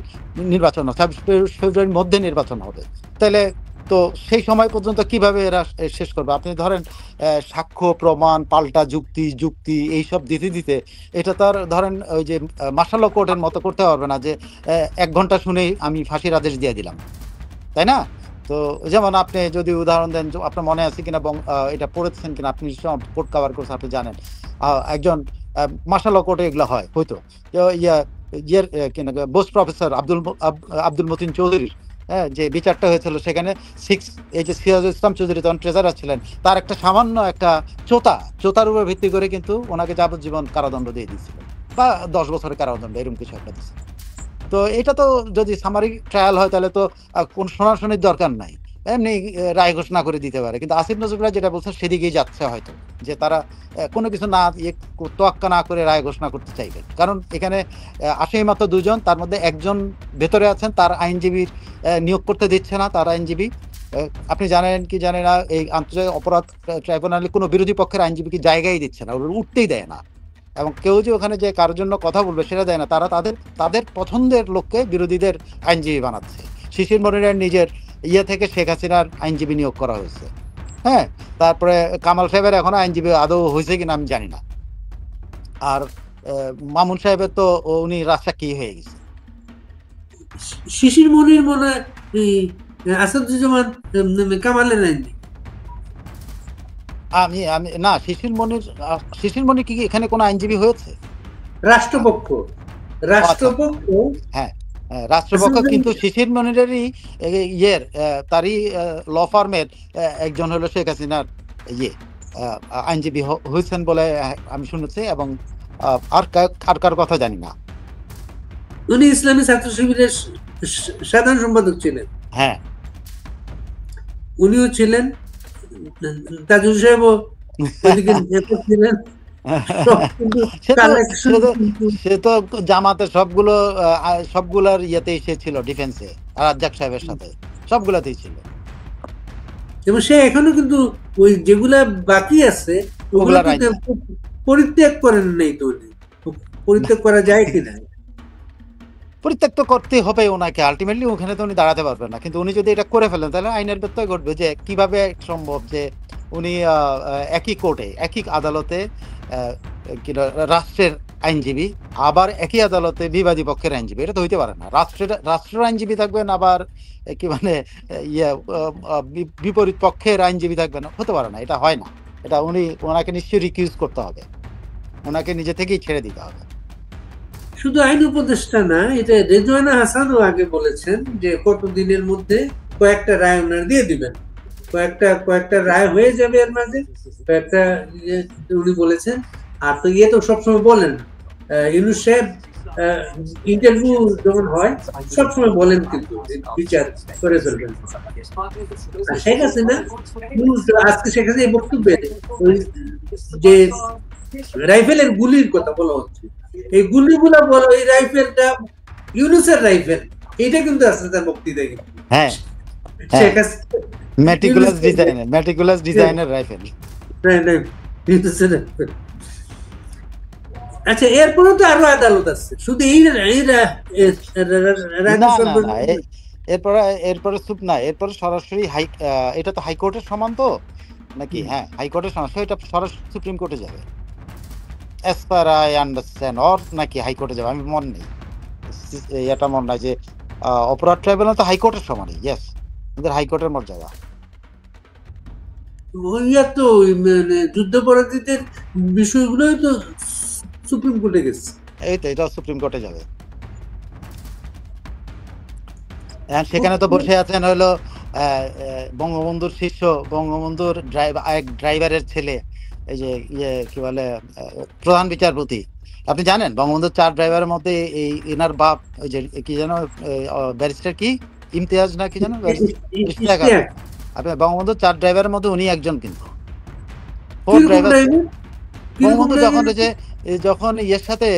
নির্বাচন, 26 ফেব্রুয়ারির মধ্যে নির্বাচন হবে। তাহলে তো সেই সময় পর্যন্ত কিভাবে এরা শেষ করবে? আপনি ধরেন সাক্ষ্য প্রমাণ পাল্টা যুক্তি এইসব দিতে দিতে এটা তার ধরেন ওই যে মার্শাল ল কোর্টের মতো করতে পারবে না যে 1 ঘন্টা শুনেই আমি ফাঁসির আদেশ দিয়ে দিলাম, তাই না? তো যেমন আপনি যদি উদাহরণ দেন, আপনার মনে আছে কিনা এটা পড়েছেন কিনা, আপনি কোর্ট কভার করছেন, আপনি জানেন একজন মার্শাল ল কোর্টে এগুলো হয় হয়তো বোস্ট প্রফেসর আব্দুল মতিন চৌধুরী, হ্যাঁ, যে বিচারটা হয়েছিল সেখানে এই যে সিরাজুল ইসলাম চৌধুরী তখন ট্রেজারার ছিলেন, তার একটা সামান্য একটা চোতার উপর ভিত্তি করে কিন্তু ওনাকে যাবজ্জীবন কারাদণ্ড দিয়ে দিয়েছিল বা 10 বছরের কারাদণ্ড এরকম কিছু একটা দিচ্ছে। তো এটা তো যদি সামারি ট্রায়াল হয় তাহলে তো কোন শোনাশুনির দরকার নাই, এমনি রায় ঘোষণা করে দিতে পারে। কিন্তু আসিফ নজরুল্লাহ যেটা বলছে সেদিকেই যাচ্ছে হয়তো, যে তারা কোনো কিছু না তোয়াক্কা না করে রায় ঘোষণা করতে চাইবে। কারণ এখানে আসামি মাত্র 2 জন, তার মধ্যে একজন ভেতরে আছেন, তার আইনজীবীর নিয়োগ করতে দিচ্ছে না তার আইনজীবী। আপনি জানেন কি জানেন না, এই আন্তর্জাতিক অপরাধ ট্রাইব্যুনালে কোনো বিরোধী পক্ষের আইনজীবীকে জায়গায় দিচ্ছে না, উঠতেই দেয় না। এবং কেউ যে ওখানে যে কারোর জন্য কথা বলবে সেটা দেয় না, তারা তাদের পছন্দের লোককে বিরোধীদের আইনজীবী বানাচ্ছে। শিশির মনিরের নিজের থেকে শেখ হাসিনার আইনজীবী নিয়োগ করা হয়েছে, হ্যাঁ। তারপরে কামাল সাহেবের এখনো আইনজীবী আদৌ হয়েছে কিনা আমি জানি না। আর মামুন সাহেবের তো উনি রাজসাক্ষী হয়ে গেছে। শিশির মনির মনে হয় আসাদুজ্জামান কামালের আইনজীবী। আমি না, শিশির মনির কি এখানে কোনো আইনজীবী হয়েছে? রাষ্ট্রপক্ষ, হ্যাঁ রাষ্ট্রপক্ষ, কিন্তু শিশির মনিরেরই তারই ল ফার্মের একজন হলো শেখ হাসিনার আইনজীবী হয়েছেন বলে আমি শুনেছি, এবং আর কার কথা জানি না। উনি ইসলামী ছাত্র শিবিরের সাধারণ সম্পাদক ছিলেন, হ্যাঁ উনিও ছিলেন, তাজুল সাহেবও ছিলেন। সে তো জামাতে সবগুলার ইয়েতেই সে ছিল, ডিফেন্সে রাজ্জাক সাহেবের সাথে সবগুলাতেই ছিল। এবং সে এখনো কিন্তু ওই যেগুলা বাকি আছে ওগুলা পরিত্যাগ করেন নাই। তো পরিত্যাগ করা যায় কিনা? পরিত্যাগ তো করতে হবে ওনাকে, আলটিমেটলি ওখানে তো উনি দাঁড়াতে পারবেন না। কিন্তু উনি যদি এটা করে ফেলেন তাহলে আইনের ব্যত্যয় ঘটবে। যে কিভাবে সম্ভব যে উনি একই কোর্টে একই আদালতে রাষ্ট্রের আইনজীবী আবার একই আদালতে বিবাদী পক্ষের আইনজীবী, এটা তো হইতে পারে না। রাষ্ট্রের আইনজীবী থাকবেন, আবার কি মানে বিপরীত পক্ষের আইনজীবী থাকবেন, হতে পারে না, এটা হয় না। এটা ওনাকে নিশ্চয়ই রিকিউজ করতে হবে, ওনাকে নিজে থেকেই ছেড়ে দিতে হবে। শুধু আইন উপদেষ্টা না, এটা রেজওয়ানা হাসানও আগে বলেছেন যে কতদিনের মধ্যে কয়েকটা রায় ওনার দিয়ে দিবেন, কয়েকটা রায় হয়ে যাবে এর মাঝে কয়েকটা উনি বলেছেন। আর তো তো সবসময় বলেন ইউনূস সাহেব ইন্টারভিউ যখন হয় সবসময় বলেন কিন্তু বিচার করে ফেলবেন। শেখ হাসিনা আজকে শেখ হাসিনা এই বক্তব্যে যে রাইফেলের গুলির কথা বলা হচ্ছে, এই গুলিগুলা বলো, এই রাইফেলটা ইউনূসের রাইফেল, এটা কিন্তু আছে তার বক্তৃতায়। হ্যাঁ, মেটিকুলাস ডিজাইনের রাইফেল। আচ্ছা, এরপরে তো আরো আদালত আছে, শুধু এরপরে চুপ না, এরপরে সরাসরি এটা তো হাইকোর্টের সমান তো নাকি? হ্যাঁ, হাইকোর্টের সমান, এটা সরাসরি সুপ্রিম কোর্টে যাবে as per I understand, or নাকি হাইকোর্টে যাবে, আমি মনে নেই, এটা মনে নাই যে অপরাধ ট্রাইব্যুনাল তো হাইকোর্টের সমানই। ইয়েস, আমাদের হাইকোর্টের মর্যাদা। তো মানে যুদ্ধাপরাধীদের বিষয়গুলোই তো সুপ্রিম কোর্টে গেছে। এই তো এটা সুপ্রিম কোর্টে যাবে। সেখানে তো বসে আছেন হলো বঙ্গবন্ধুর শিষ্য, বঙ্গবন্ধুর ড্রাইভারের ছেলে, এই যে কি বলে প্রধান বিচারপতি। আপনি জানেন বঙ্গবন্ধুর 4 ড্রাইভারের মধ্যে এই এনার বাপ ওই যে কি জানো ব্যারিস্টার কি ইমতিয়াজ না কি জানো, আপনি বঙ্গবন্ধুর 4 ড্রাইভারের মধ্যে উনি একজন। কিন্তু বঙ্গবন্ধু যখন যে এই যখন ইয়ের সাথে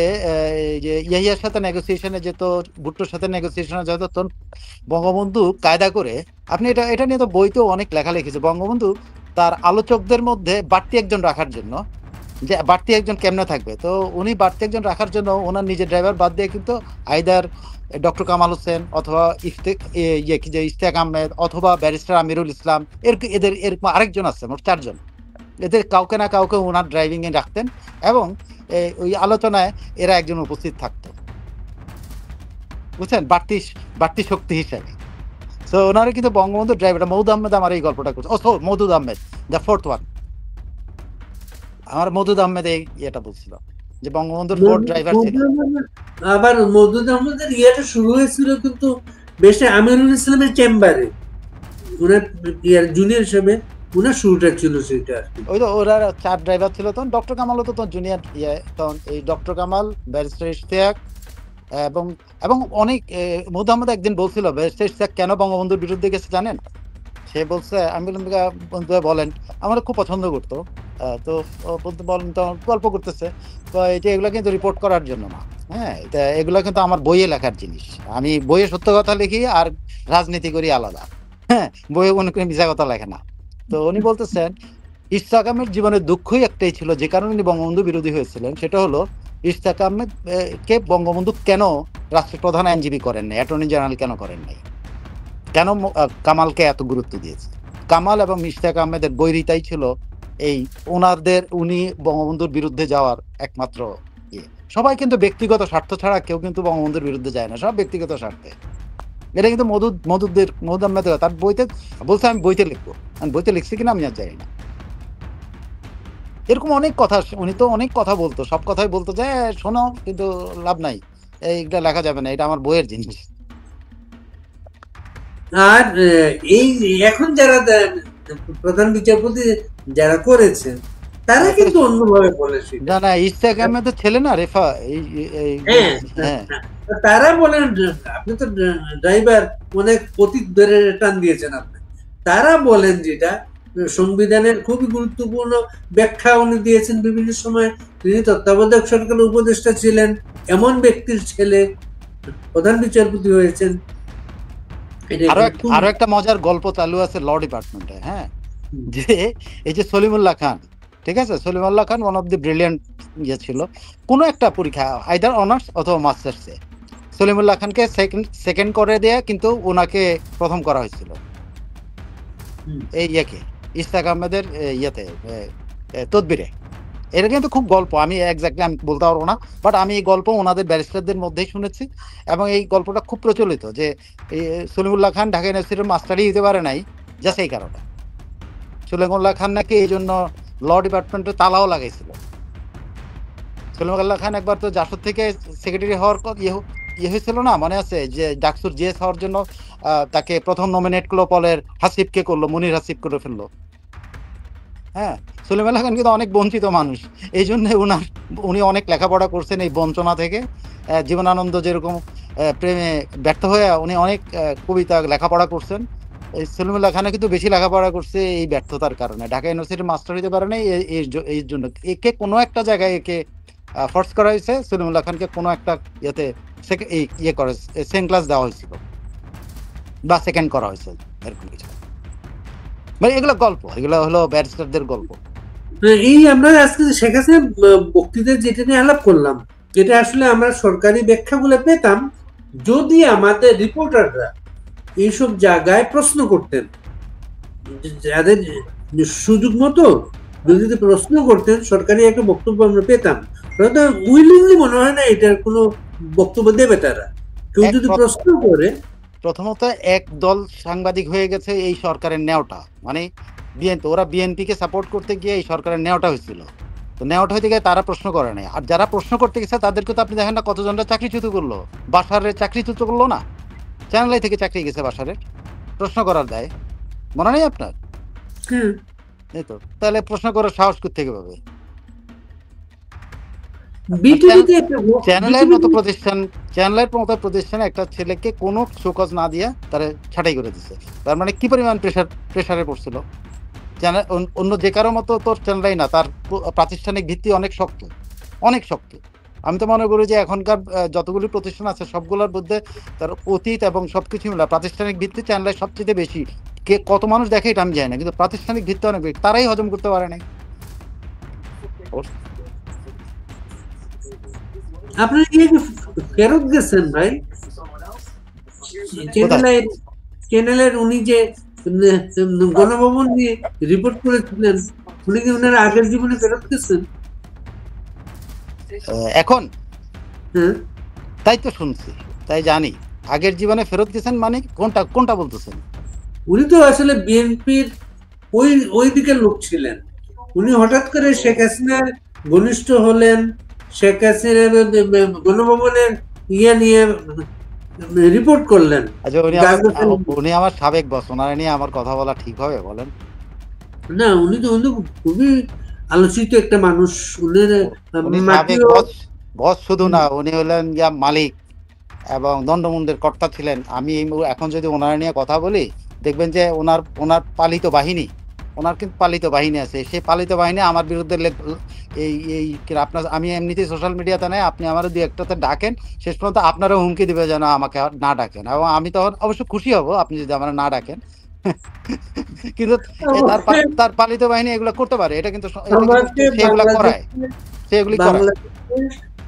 এই যে ইয়াহিয়ার সাথে নেগোসিয়েশনে যেত, ভুট্টোর সাথে নেগোসিয়েশনে যেত, তখন বঙ্গবন্ধু কায়দা করে, আপনি এটা এটা নিয়ে তো বইতেও অনেক লেখা লিখেছে, বঙ্গবন্ধু তার আলোচকদের মধ্যে বাড়তি একজন রাখার জন্য, যে বাড়তি একজন কেমনে থাকবে, তো উনি বাড়তি একজন রাখার জন্য ওনার নিজের ড্রাইভার বাদ দিয়ে কিন্তু আইদার ডক্টর কামাল হোসেন অথবা ইশতিয়াক আহমেদ অথবা ব্যারিস্টার আমিরুল ইসলাম, এদের এরকম আরেকজন আছে, মোট 4 জন, এদের কাউকে না কাউকে ওনার ড্রাইভিং এ রাখতেন এবং ওই আলোচনায় এরা একজন উপস্থিত থাকতো, বুঝছেন, বাড়তি বাড়তি শক্তি হিসেবে। তো ওনারা কিন্তু বঙ্গবন্ধু ড্রাইভার মৌদুদ আহমেদ আমার এই গল্পটা করছে, ও Moudud Ahmed the 4th one, আমার মৌদুদ আহমেদ এই ইয়েটা বলছিল যে বঙ্গবন্ধুর 4th ড্রাইভার ছিল। আবার মওদুদ আহমেদের ইয়েটা শুরু হয়েছিল কিন্তু বেশ আমিরুল ইসলামের চেম্বারে, ওনার জুনিয়র হিসেবে ওনার শুরুটা ছিল সেটা। ওই তো ওরা 4 ড্রাইভার ছিল তখন, ডক্টর কামালও তো তখন জুনিয়র তখন এই ডক্টর কামাল, ব্যারিস্টার ইশতিয়াক এবং এবং অনেক মৌদুদ আহমেদ একদিন বলছিল ব্যারিস্টার ইশতিয়াক কেন বঙ্গবন্ধুর বিরুদ্ধে গেছে জানেন? সে বলছে, আমি বললাম বন্ধু বলেন, আমার খুব পছন্দ করতো, তো বলতে বলেন তো গল্প করতেছে, তো এটা এগুলো কিন্তু রিপোর্ট করার জন্য না, হ্যাঁ, এটা এগুলো কিন্তু আমার বইয়ে লেখার জিনিস, আমি বইয়ে সত্য কথা লিখি আর রাজনীতি করি আলাদা, হ্যাঁ, বইয়ে কোনো মিথ্যা কথা লেখে না। তো উনি বলতেছেন ইশতিয়াক আহমেদ জীবনের দুঃখই একটাই ছিল, যে কারণে উনি বঙ্গবন্ধু বিরোধী হয়েছিলেন, সেটা হলো ইশতিয়াক আহমেদ কে বঙ্গবন্ধু কেন রাষ্ট্রের প্রধান আইনজীবী করেন নাই, অ্যাটর্নি জেনারেল কেন করেন নাই, কেন কামালকে এত গুরুত্ব দিয়েছে। কামাল এবং ইশতিয়াক আহমেদের বৈরিতাই ছিল এই ওনাদের, উনি বঙ্গবন্ধুর বিরুদ্ধে যাওয়ার একমাত্র ইয়ে। সবাই কিন্তু ব্যক্তিগত স্বার্থ ছাড়া কেউ কিন্তু বঙ্গবন্ধুর বিরুদ্ধে যায় না, সব ব্যক্তিগত স্বার্থে। এটা কিন্তু মওদুদ আহমেদ তার বইতে বলছে, আমি বইতে লিখবো, আমি বইতে লিখছি কিনা আমি আর জানি না। এরকম অনেক কথা, উনি তো অনেক কথা বলতো, সব কথাই বলতো যে শোনো কিন্তু লাভ নাই, এইটা লেখা যাবে না, এটা আমার বইয়ের জিনিস। আর এই এখন যারা প্রধান বিচারপতি যারা করেছেন তারা কিন্তু অন্যভাবে বলেছে, না না, ইশতিয়াক আহমেদের ছেলে না রেফা, হ্যাঁ, তারা বলেন আপনি তো ড্রাইভার অনেক অতীত ধরে টান দিয়েছেন আপনি, তারা বলেন যেটা সংবিধানের খুবই গুরুত্বপূর্ণ ব্যাখ্যা উনি দিয়েছেন বিভিন্ন সময়, তিনি তত্ত্বাবধায়ক সরকারের উপদেষ্টা ছিলেন, এমন ব্যক্তির ছেলে প্রধান বিচারপতি হয়েছেন। আরো একটা মজার গল্প চালু আছে ল ডিপার্টমেন্টে, হ্যাঁ, যে এই যে সলিমুল্লাহ খান, ঠিক আছে, সলিমুল্লাহ খান ওয়ান অফ দি ব্রিলিয়ান্ট ইয়ে ছিল, কোনো একটা পরীক্ষা আইদার অনার্স অথবা মাস্টার্সে সলিমুল্লাহ খানকে সেকেন্ড করে দেয়া কিন্তু ওনাকে প্রথম করা হয়েছিল এই ইয়েকে ইশতিয়াক আহমেদের ইয়েতে তদবিরে। এটা কিন্তু খুব গল্প, আমি এক্স্যাক্টলি আমি বলতে পারবো না, বাট আমি এই গল্প ওনাদের ব্যারিস্টারদের মধ্যেই শুনেছি এবং এই গল্পটা খুব প্রচলিত যে সলিমুল্লাহ খান ঢাকা ইউনিভার্সিটির মাস্টারই দিতে পারে নাই জাস্ট এই কারণে। সলিমুল্লাহ খান নাকি এই জন্য ল ডিপার্টমেন্টে তালাও লাগাইছিল। সলিমুল্লাহ খান একবার তো জাসদ থেকে সেক্রেটারি হওয়ার ইয়ে হয়েছিল না, মনে আছে, যে ডাকসুর জিএস হওয়ার জন্য তাকে প্রথম নমিনেট করলো, পলের হাসিবকে করলো, মুনির হাসিব করে ফেললো। হ্যাঁ, সলিমুল্লাহ খান কিন্তু অনেক বঞ্চিত মানুষ, এই জন্য উনি অনেক লেখাপড়া করছেন এই বঞ্চনা থেকে। জীবনানন্দ যেরকম প্রেমে ব্যর্থ হয়ে উনি অনেক কবিতা লেখাপড়া করছেন, এই সলিমুল্লাহ খানে কিন্তু বেশি লেখাপড়া করছে এই ব্যর্থতার কারণে, ঢাকা ইউনিভার্সিটির মাস্টার হইতে পারে নাই এই জন্য। একে কোনো একটা জায়গায় একে ফোর্স করা হয়েছে, সলিমুল্লাহ খানকে কোনো একটা ইয়েতে ইয়ে করে সেকেন্ড ক্লাস দেওয়া হয়েছিল বা সেকেন্ড করা হয়েছে, এরকম কিছু। মানে এগুলো গল্প, এগুলো হলো ব্যারিস্টারদের গল্প। এই আমরা আজকে শেখ হাসিনার বক্তৃতা যেটা নিয়ে আলাপ করলাম, যেটা আসলে আমরা সরকারি ব্যাখ্যাগুলো পেতাম যদি আমাদের রিপোর্টাররা এইসব জায়গায় প্রশ্ন করতেন, যাদের সুযোগ মতো যদি প্রশ্ন করতেন, সরকারি একটা বক্তব্য আমরা পেতাম। উইলিংলি মনে হয় না এটার কোনো বক্তব্য দেবে তারা, কেউ যদি প্রশ্ন করে। প্রথমত এক দল সাংবাদিক হয়ে গেছে এই সরকারের নেওটা, মানে বিএনপি, ওরা বিএনপিকে সাপোর্ট করতে গিয়ে এই সরকারের নেওটা হয়েছিল, তো নেওটা হইতে গিয়ে তারা প্রশ্ন করে নাই। আর যারা প্রশ্ন করতে গেছে তাদেরকে তো আপনি দেখেন না কতজনটা চাকরিচ্যুত করলো, বাসারের চাকরিচ্যুত করলো না, চ্যানেলাই থেকে চাকরি গেছে বাসারের প্রশ্ন করার দায়, মনে নেই আপনার? এই তো, তাহলে প্রশ্ন করার সাহস থেকে পাবে? চ্যানেলের মতো প্রতিষ্ঠানে একটা ছেলেকে কোনো শোকজ না দিয়ে তারা ছাঁটাই করে দিচ্ছে, তার মানে কি পরিমাণ প্রেসারে পড়ছিল। অন্য যে কারো মতো তোর চ্যানেলাই না, তার প্রাতিষ্ঠানিক ভিত্তি অনেক শক্ত, অনেক শক্ত। আমি তো মনে করি যে এখনকার যতগুলি প্রতিষ্ঠান আছে সবগুলোর মধ্যে তার অতীত এবং সবকিছু মিলে প্রাতিষ্ঠানিক ভিত্তি চ্যানেলে সবচেয়ে বেশি। কে কত মানুষ দেখে এটা আমি জানি না, কিন্তু প্রাতিষ্ঠানিক ভিত্তি অনেক বেশি, তারাই হজম করতে পারে নাই। আপনি কি ফেরত গেছেন ভাই? চ্যানেলের উনি যে গণভবন নিয়ে রিপোর্ট করেছিলেন, উনি কি ওনার আগের জীবনে ফেরত গেছেন? এখন হ্যাঁ, তাই তো শুনছি, তাই জানি। আগের জীবনে ফেরত গেছেন মানে কোনটা কোনটা বলতেছেন? উনি তো আসলে বিএনপির ওই দিকের লোক ছিলেন। উনি হঠাৎ করে শেখ হাসিনার ঘনিষ্ঠ হলেন, শেখ হাসিনার গণভবনের নিয়ে রিপোর্ট করলেন। আচ্ছা, উনি আমার সাবেক বস, ওনারা নিয়ে আমার কথা বলা ঠিক হবে বলেন? না, উনি তো খুবই আলোচিত একটা মানুষ। উনি সাবেক বস শুধু না, উনি হলেন মালিক এবং দণ্ডমুণ্ডের কর্তা ছিলেন। আমি এখন যদি ওনারা নিয়ে কথা বলি, দেখবেন যে ওনার পালিত বাহিনী, ওনার কিন্তু পালিত বাহিনী আছে, সেই পালিত বাহিনী আমার বিরুদ্ধে এই আপনার, আমি এমনিতেই সোশ্যাল মিডিয়াতে নেই, আপনি আমার দুই একটাতে ডাকেন, শেষ পর্যন্ত আপনারও হুমকি দিবে যেন আমাকে না ডাকেন, এবং আমি তখন অবশ্য খুশি হব আপনি যদি আমার না ডাকেন। কিন্তু তার পালিত বাহিনী এগুলো করতে পারে, এটা কিন্তু সেগুলো করায়, সেগুলি করায়।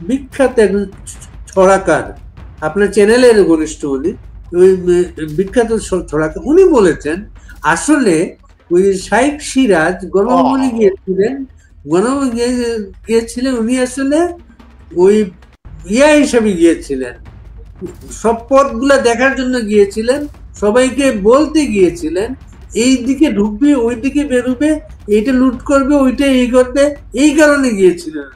বিখ্যাত একজন ছড়াকার, আপনার চ্যানেলের ঘনিষ্ঠ উনি, ওই বিখ্যাত ছড়াকার, উনি বলেছেন আসলে ওই শাইখ সিরাজ গণভবনে গিয়েছিলেন, উনি আসলে ওই হিসেবে গিয়েছিলেন, সব পথগুলা দেখার জন্য গিয়েছিলেন, সবাইকে বলতে গিয়েছিলেন এই দিকে ঢুকবে, ওই দিকে বেরোবে, এইটা লুট করবে, ওইটা এই করবে, এই কারণে গিয়েছিলেন।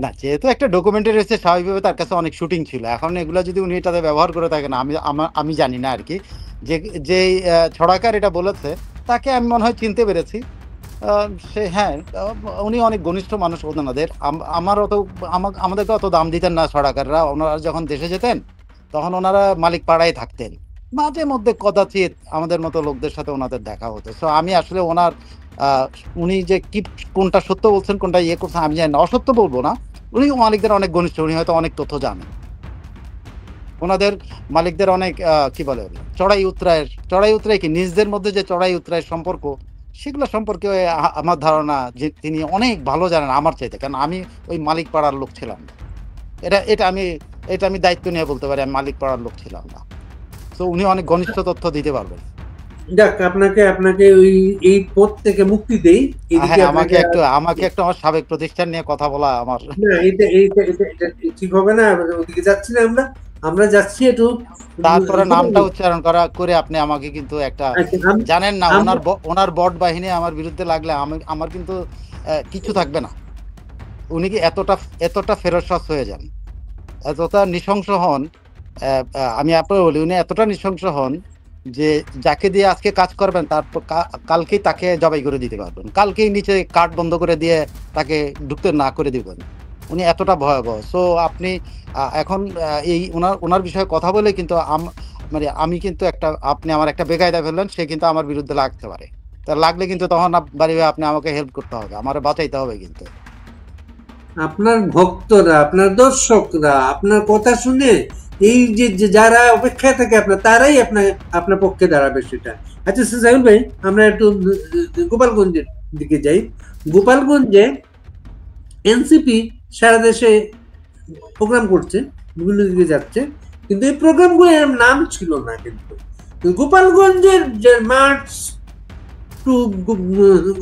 না, যেহেতু একটা ডকুমেন্টারি রয়েছে, স্বাভাবিকভাবে তার কাছে অনেক শুটিং ছিল। এখন এগুলো যদি উনি এটাতে ব্যবহার করে থাকেন, আমি জানি না আর কি। যে ছড়াকার এটা বলেছে তাকে আমি মনে হয় চিনতে পেরেছি। সে, হ্যাঁ, উনি অনেক ঘনিষ্ঠ মানুষ ওনাদের। আমাদেরকে অত দাম দিতেন না ছড়াকাররা। ওনারা যখন দেশে যেতেন তখন ওনারা মালিক পাড়ায় থাকতেন, মাঝে মধ্যে কদাচিৎ আমাদের মতো লোকদের সাথে ওনাদের দেখা হতো। সো আমি আসলে উনি যে কি কোনটা সত্য বলছেন কোনটা ইয়ে করছেন আমি জানি না, অসত্য বলবো না। উনি মালিকদের অনেক ঘনিষ্ঠ, উনি হয়তো অনেক তথ্য জানেন। ওনাদের মালিকদের অনেক কি বলে, চড়াই উতরাই কি নিজদের মধ্যে যে চড়াই উতরাই সম্পর্ক, সেগুলো সম্পর্কে আমার ধারণা যে তিনি অনেক ভালো জানেন আমার চাইতে, কারণ আমি ওই মালিক পাড়ার লোক ছিলাম না। এটা আমি দায়িত্ব নিয়ে বলতে পারি, আমি মালিক পাড়ার লোক ছিলাম না। তো উনি অনেক ঘনিষ্ঠ তথ্য দিতে পারবেন। যাক, আপনাকে এই পথ থেকে মুক্তি দেই। আমাকে একটু আমার সাবেক প্রতিষ্ঠান নিয়ে কথা বলা আমার এটা ঠিক হবে না। ওদিকে যাচ্ছি না, আমরা যাচ্ছি একটু, তারপরে নামটা উচ্চারণ করে আপনি আমাকে কিন্তু একটা, জানেন না, ওনার বট বাহিনী আমার বিরুদ্ধে লাগলে আমার কিন্তু কিছু থাকবে না। উনি কি এতটা ফেরোসাস হয়ে যান, এতটা নৃশংস হন। আমি আপনাকে বলি, উনি এতটা নৃশংস হন যে যাকে দিয়ে আজকে কাজ করবেন তারপর কালকেই তাকে জবাই করে দিতে পারবেন, কালকেই নিচে কাঠ বন্ধ করে দিয়ে তাকে ঢুকতে না করে দিবেন। উনি এতটা ভয়াবহ। সো আপনি এখন এই ওনার বিষয়ে কথা বলে কিন্তু মানে আমি কিন্তু আপনি আমার একটা বেকায়দা ফেললেন, সে কিন্তু আমার বিরুদ্ধে লাগতে পারে। তা লাগলে কিন্তু তখন আপনি আমাকে হেল্প করতে হবে, আমার বাঁচাইতে হবে। কিন্তু আপনার ভক্তরা, আপনার দর্শকরা আপনার কথা শুনে এই যে যারা অপেক্ষায় থাকে তারাই আপনার পক্ষে দাঁড়াবে সেটা। আচ্ছা সাইফুল ভাই, আমরা একটু গোপালগঞ্জের দিকে যাই। গোপালগঞ্জে এনসিপি সারা দেশে প্রোগ্রাম করছে, বিভিন্ন দিকে যাচ্ছে, কিন্তু এই প্রোগ্রামগুলোর নাম ছিল না। কিন্তু গোপালগঞ্জের যে মার্চ টু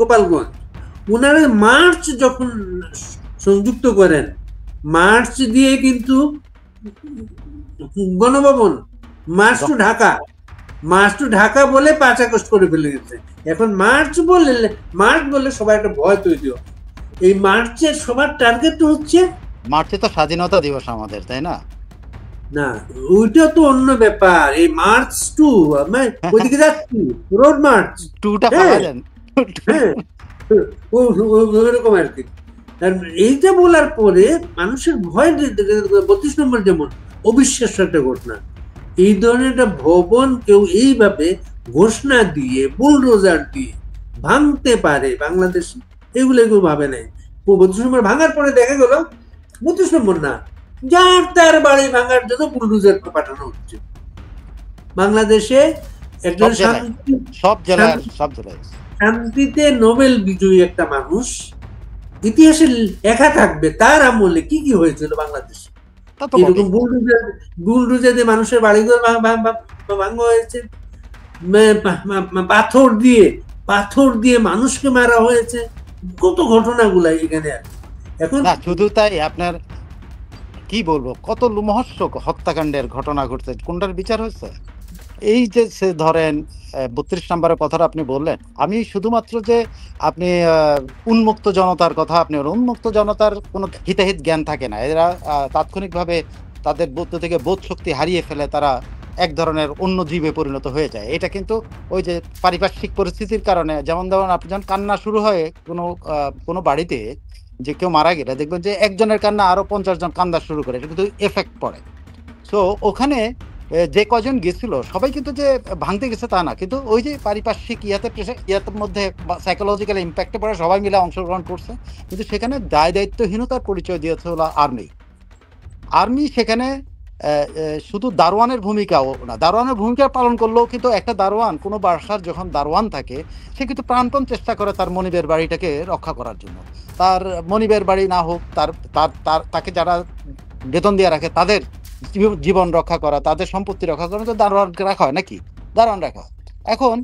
গোপালগঞ্জ, ওনারা মার্চ যখন সংযুক্ত করেন, মার্চ দিয়ে কিন্তু গণভবন, মার্চ টু ঢাকা বলে 5 আগস্ট করে ফেলে গেছে। এখন মার্চ বললে সবাই একটা ভয় তৈরি হয়। এই মার্চের সবার টার্গেট হচ্ছে, মার্চে তো স্বাধীনতা দিবস আমাদের, তাই না? না, ওইটা তো অন্য ব্যাপার। এই মার্চ টু, ওইদিকে যাচ্ছি, রোড মার্চ টুটা ওইরকম আর কি। এইটা বলার পরে মানুষের ভয়, 32 নম্বর যেমন অবিশ্বাস্য একটা ঘটনা, এই ধরনের একটা ভবন কেউ এইভাবে ঘোষণা দিয়ে বুলডোজার দিয়ে ভাঙতে পারে বাংলাদেশে, এগুলো ভাবে নাই। 32 নম্বর ভাঙার পরে দেখা গেল 32 নম্বর না, যার তার বাড়ি ভাঙার জন্য বুলডোজার পাঠানো হচ্ছে বাংলাদেশে। একজন সব জেলায় শান্তিতে নোবেল বিজয়ী একটা মানুষ, ইতিহাসে লেখা থাকবে তার আমলে কি কি হয়েছিল বাংলাদেশে। এরকম বুলডোজার দিয়ে মানুষের বাড়িঘর ভাঙা হয়েছে, পাথর দিয়ে মানুষকে মারা হয়েছে, কত ঘটনাগুলা এখানে আছে। এখন শুধু তাই, আপনার কি বলবো, কত লোমহর্ষক হত্যাকাণ্ডের ঘটনা ঘটছে, কোনটার বিচার হয়েছে? এই যে ধরেন 32 নম্বরের কথাটা আপনি বললেন, আমি শুধুমাত্র যে আপনি উন্মুক্ত জনতার কথা আপনি, উন্মুক্ত জনতার কোনো হিতাহিত জ্ঞান থাকে না, এরা তাৎক্ষণিকভাবে তাদের বুদ্ধ থেকে বোধ শক্তি হারিয়ে ফেলে, তারা এক ধরনের অন্য জীবে পরিণত হয়ে যায়। এটা কিন্তু ওই যে পারিপার্শ্বিক পরিস্থিতির কারণে, যেমন ধরুন আপনি যখন কান্না শুরু হয় কোনো বাড়িতে যে কেউ মারা গেলে, দেখবেন যে একজনের কান্না আরো 50 জন কান্দা শুরু করে, এটা কিন্তু এফেক্ট পড়ে। সো ওখানে যে কজন গেছিল সবাই কিন্তু যে ভাঙতে গেছে তা না, কিন্তু ওই যে পারিপার্শ্বিক ইয়াতের মধ্যে সাইকোলজিক্যাল ইম্প্যাক্টে পড়ে সবাই মিলে অংশগ্রহণ করছে, কিন্তু সেখানে দায়িত্বহীনতার পরিচয় দিয়েছে হলো আর্মি। সেখানে শুধু দারোয়ানের ভূমিকাও না, দারোয়ানের ভূমিকা পালন করলেও কিন্তু একটা দারোয়ান, কোনো বাসার যখন দারোয়ান থাকে, সে কিন্তু প্রাণপণ চেষ্টা করে তার মনিবের বাড়িটাকে রক্ষা করার জন্য। তার মনিবের বাড়ি না হোক, তাকে যারা বেতন দিয়ে রাখে তাদের জীবন রক্ষা করা, তাদের সম্পত্তি রক্ষা করা, তো দারোয়ান রাখা হয় নাকি? দারোয়ান রাখা। এখন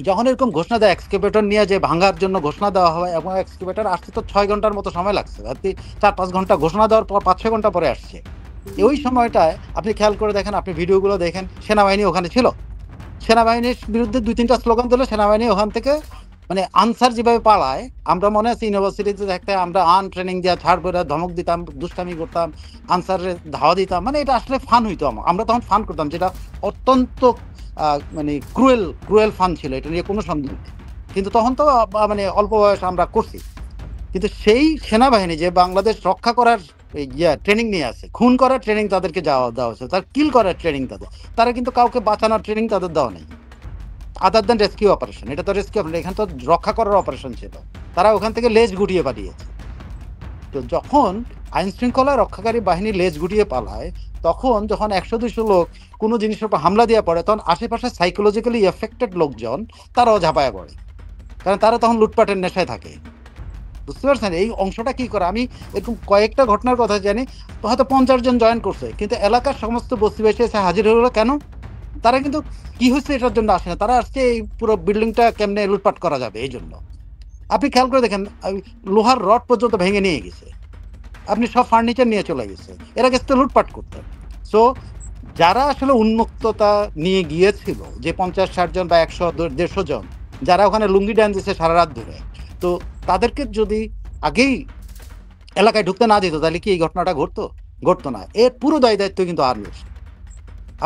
যখন এরকম ঘোষণা দেয় এক্সকেভেটর নিয়ে যে ভাঙার জন্য ঘোষণা দেওয়া হয়, এবং এক্সকেভেটর আসতে তো 6 ঘন্টার মতো সময় লাগছে, 4-5 ঘন্টা ঘোষণা দেওয়ার পর 5-6 ঘন্টা পরে আসছে। ওই সময়টায় আপনি খেয়াল করে দেখেন, আপনি ভিডিওগুলো দেখেন, সেনাবাহিনী ওখানে ছিল, সেনাবাহিনীর বিরুদ্ধে 2-3টা স্লোগান দিলে সেনাবাহিনী ওখান থেকে মানে আনসার যেভাবে পালায়, আমরা মনে আছে ইউনিভার্সিটিতে দেখতে আমরা ট্রেনিং দিয়ে ছাড় করে ধমক দিতাম, দুষ্টামি করতাম, আনসারে ধাওয়া দিতাম, মানে এটা আসলে ফান হইতো। আমরা তখন ফান করতাম, যেটা অত্যন্ত মানে ক্রুয়েল ফান ছিল, এটা নিয়ে কোনো সন্দেহ নেই। কিন্তু তখন তো মানে অল্প বয়স আমরা করছি, কিন্তু সেই সেনাবাহিনী যে বাংলাদেশ রক্ষা করার ট্রেনিং নিয়ে আছে, খুন করার ট্রেনিং তাদেরকে দেওয়া হচ্ছে, তার কিল করার ট্রেনিং তারা কিন্তু কাউকে বাঁচানোর ট্রেনিং তাদের দেওয়া নেই, আদার দেন রেস্কিউ অপারেশন। এটা তো রেস্কিউ অপারেশন, এখানে তো রক্ষা করার অপারেশন ছিল। তারা ওখান থেকে লেজ গুটিয়ে পালিয়েছে। তো যখন আইন শৃঙ্খলা রক্ষাকারী বাহিনী লেজ গুটিয়ে পালায়, তখন যখন 100-200 লোক কোনো জিনিসের উপর হামলা দিয়ে পড়ে, তখন আশেপাশে সাইকোলজিক্যালি এফেক্টেড লোকজন তারাও ঝাঁপায় পড়ে, কারণ তারা তখন লুটপাটের নেশায় থাকে। বুঝতে পারছেন এই অংশটা কি করে? আমি এরকম কয়েকটা ঘটনার কথা জানি, হয়তো 50 জন জয়েন করছে, কিন্তু এলাকার সমস্ত বস্তিবাসী এসে হাজির হলো কেন? তারা কিন্তু কি হয়েছে এটার জন্য আসে না, তারা আসছে এই পুরো বিল্ডিংটা কেমনে লুটপাট করা যাবে এই জন্য। আপনি খেয়াল করে দেখেন, লোহার রড পর্যন্ত ভেঙে নিয়ে গেছে, আপনি সব ফার্নিচার নিয়ে চলে গেছে, এরা গেছে তো লুটপাট করতে। সো যারা আসলে উন্মুক্ততা নিয়ে গিয়েছিল, যে 50-60 জন বা 100-150 জন যারা ওখানে লুঙ্গি ডান দিচ্ছে সারা রাত ধরে, তো তাদেরকে যদি আগেই এলাকায় ঢুকতে না দিত, তাহলে কি এই ঘটনাটা ঘটতো না। এর পুরো দায়িত্ব কিন্তু আর্মির।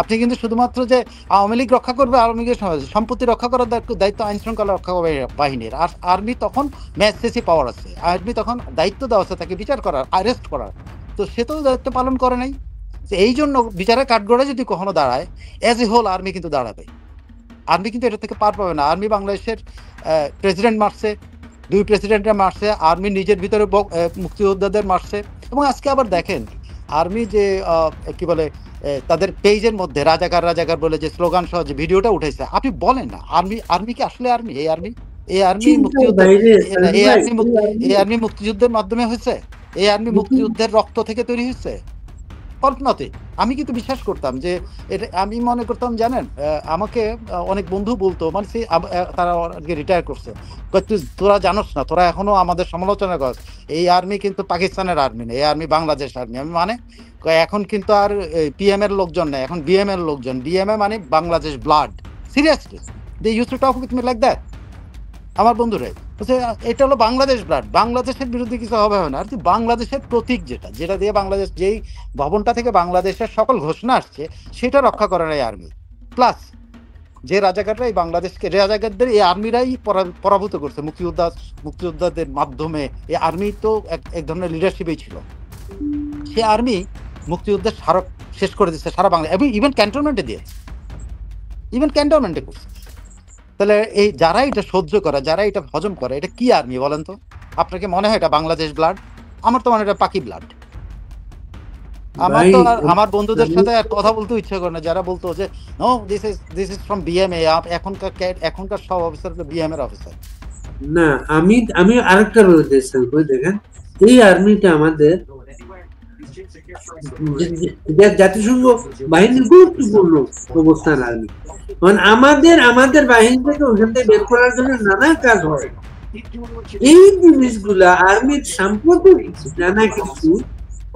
আপনি কিন্তু শুধুমাত্র যে আওয়ামী লীগ রক্ষা করবে, আওয়ামী লীগের সম্পত্তি রক্ষা করার দায়িত্ব আইন শৃঙ্খলা রক্ষা বাহিনীর, আর আর্মি তখন ম্যাজিস্ট্রেসি পাওয়ার আছে, আর্মি তখন দায়িত্ব দেওয়া আছে তাকে বিচার করার, আরেস্ট করার, তো সে তো দায়িত্ব পালন করে নাই। এই জন্য বিচারের কাঠগড়ায় যদি কখনো দাঁড়ায়, এজ এ হোল আর্মি কিন্তু দাঁড়াবে। আর্মি কিন্তু এটা থেকে পার পাবে না। আর্মি বাংলাদেশের প্রেসিডেন্ট মারছে, 2 প্রেসিডেন্টরা মারছে, আর্মি নিজের ভিতরে মুক্তিযোদ্ধাদের মারছে। এবং আজকে আবার দেখেন আর্মি যে কি বলে তাদের পেজের মধ্যে রাজাকার বলে যে স্লোগান সহ যে ভিডিওটা উঠেছে, আপনি বলেন না আর্মি কি আসলে আর্মি? এই আর্মি মুক্তিযুদ্ধের মাধ্যমে হয়েছে? এই আর্মি মুক্তিযুদ্ধের রক্ত থেকে তৈরি হয়েছে? কল্পনাতে। আমি কিন্তু বিশ্বাস করতাম যে এটা, আমি মনে করতাম জানেন, আমাকে অনেক বন্ধু বলতো, মানে তারা রিটায়ার করছে, তোরা জানোস না, তোরা এখনো আমাদের সমালোচনা কর, এই আর্মি কিন্তু পাকিস্তানের আর্মি নেই, এই আর্মি বাংলাদেশ আর্মি। আমি মানে এখন কিন্তু আর পিএম এর লোকজন নেই, এখন বিএম এর লোকজন। বিএমএ মানে Bangladesh blood. Seriously they use to talk with me like that. আমার বন্ধুরা এটা হলো বাংলাদেশ ব্লাড, বাংলাদেশের বিরুদ্ধে কিছু হবে না। আর বাংলাদেশের প্রতীক যেটা দিয়ে বাংলাদেশ, যেই ভবনটা থেকে বাংলাদেশের সকল ঘোষণা আসছে, সেটা রক্ষা করে এই আর্মি। প্লাস যে রাজাকাররা এই বাংলাদেশকে, রাজাকারদের এই আর্মিরাই পরাভূত করছে মুক্তিযোদ্ধাদের মাধ্যমে। এই আর্মি তো এক ধরনের লিডারশিপই ছিল। সে আর্মি মুক্তিযুদ্ধের স্মারক শেষ করে দিচ্ছে সারা বাংলা, এবং ইভেন ক্যান্টনমেন্টে দিয়েছে, করছে। তাহলে এই যারা এটা সহ্য করে, যারা এটা হজম করে, এটা কি আর্মি বলেন তো? আপনাকে মনে হয় এটা বাংলাদেশ ব্লাড? আমার তো মনে হয় এটা পাকি ব্লাড। আমার ভাই তো আর আমার বন্ধুদের আমি সাথে আর কথা বলতে ইচ্ছা করে না, যারা বলতো যে no this is from BMA. এখনকার সব অফিসার বিএম এর অফিসার। না, আমি আরেকটা রয়েছে দেখেন, এই আর্মিটা আমাদের জাতিসংঘ বাহিনীর গুরুত্বপূর্ণ অবস্থান আর্মি, মানে আমাদের বাহিনী থেকে ওখান থেকে বের করার জন্য নানা কাজ হয়। এই জিনিসগুলা আর্মির সাম্প্রতিক নানা কিছু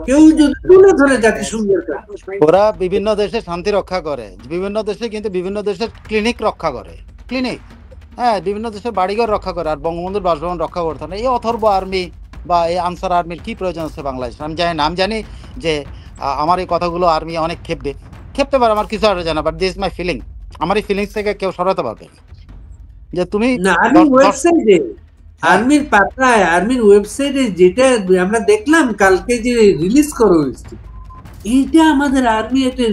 কেউ যদি তুলে ধরে জাতিসংঘের কাছে, ওরা বিভিন্ন দেশে শান্তি রক্ষা করে, বিভিন্ন দেশে কিন্তু বিভিন্ন দেশের ক্লিনিক রক্ষা করে, ক্লিনিক, হ্যাঁ, বিভিন্ন দেশের বাড়িঘর রক্ষা করে, আর বঙ্গবন্ধুর বাসভবন রক্ষা করতে না। এই অথর্ব আর্মি বা এই আনসার আর্মির কি প্রয়োজন আছে বাংলাদেশ? আমি জানি না, আমি জানি যে আমার এই কথাগুলো আর্মি অনেক খেপতে পারে, আমার কিছু আর জানা, বাট দিস মাই ফিলিং। আমার এই ফিলিংস থেকে কেউ সরাতে পারবে না যে তুমি না আর্মির ওয়েবসাইটে, আর্মির পাতায়, আর্মির ওয়েবসাইটে যেটা আমরা দেখলাম কালকে যে রিলিজ করা হয়েছে, এইটা আমাদের আর্মি একটা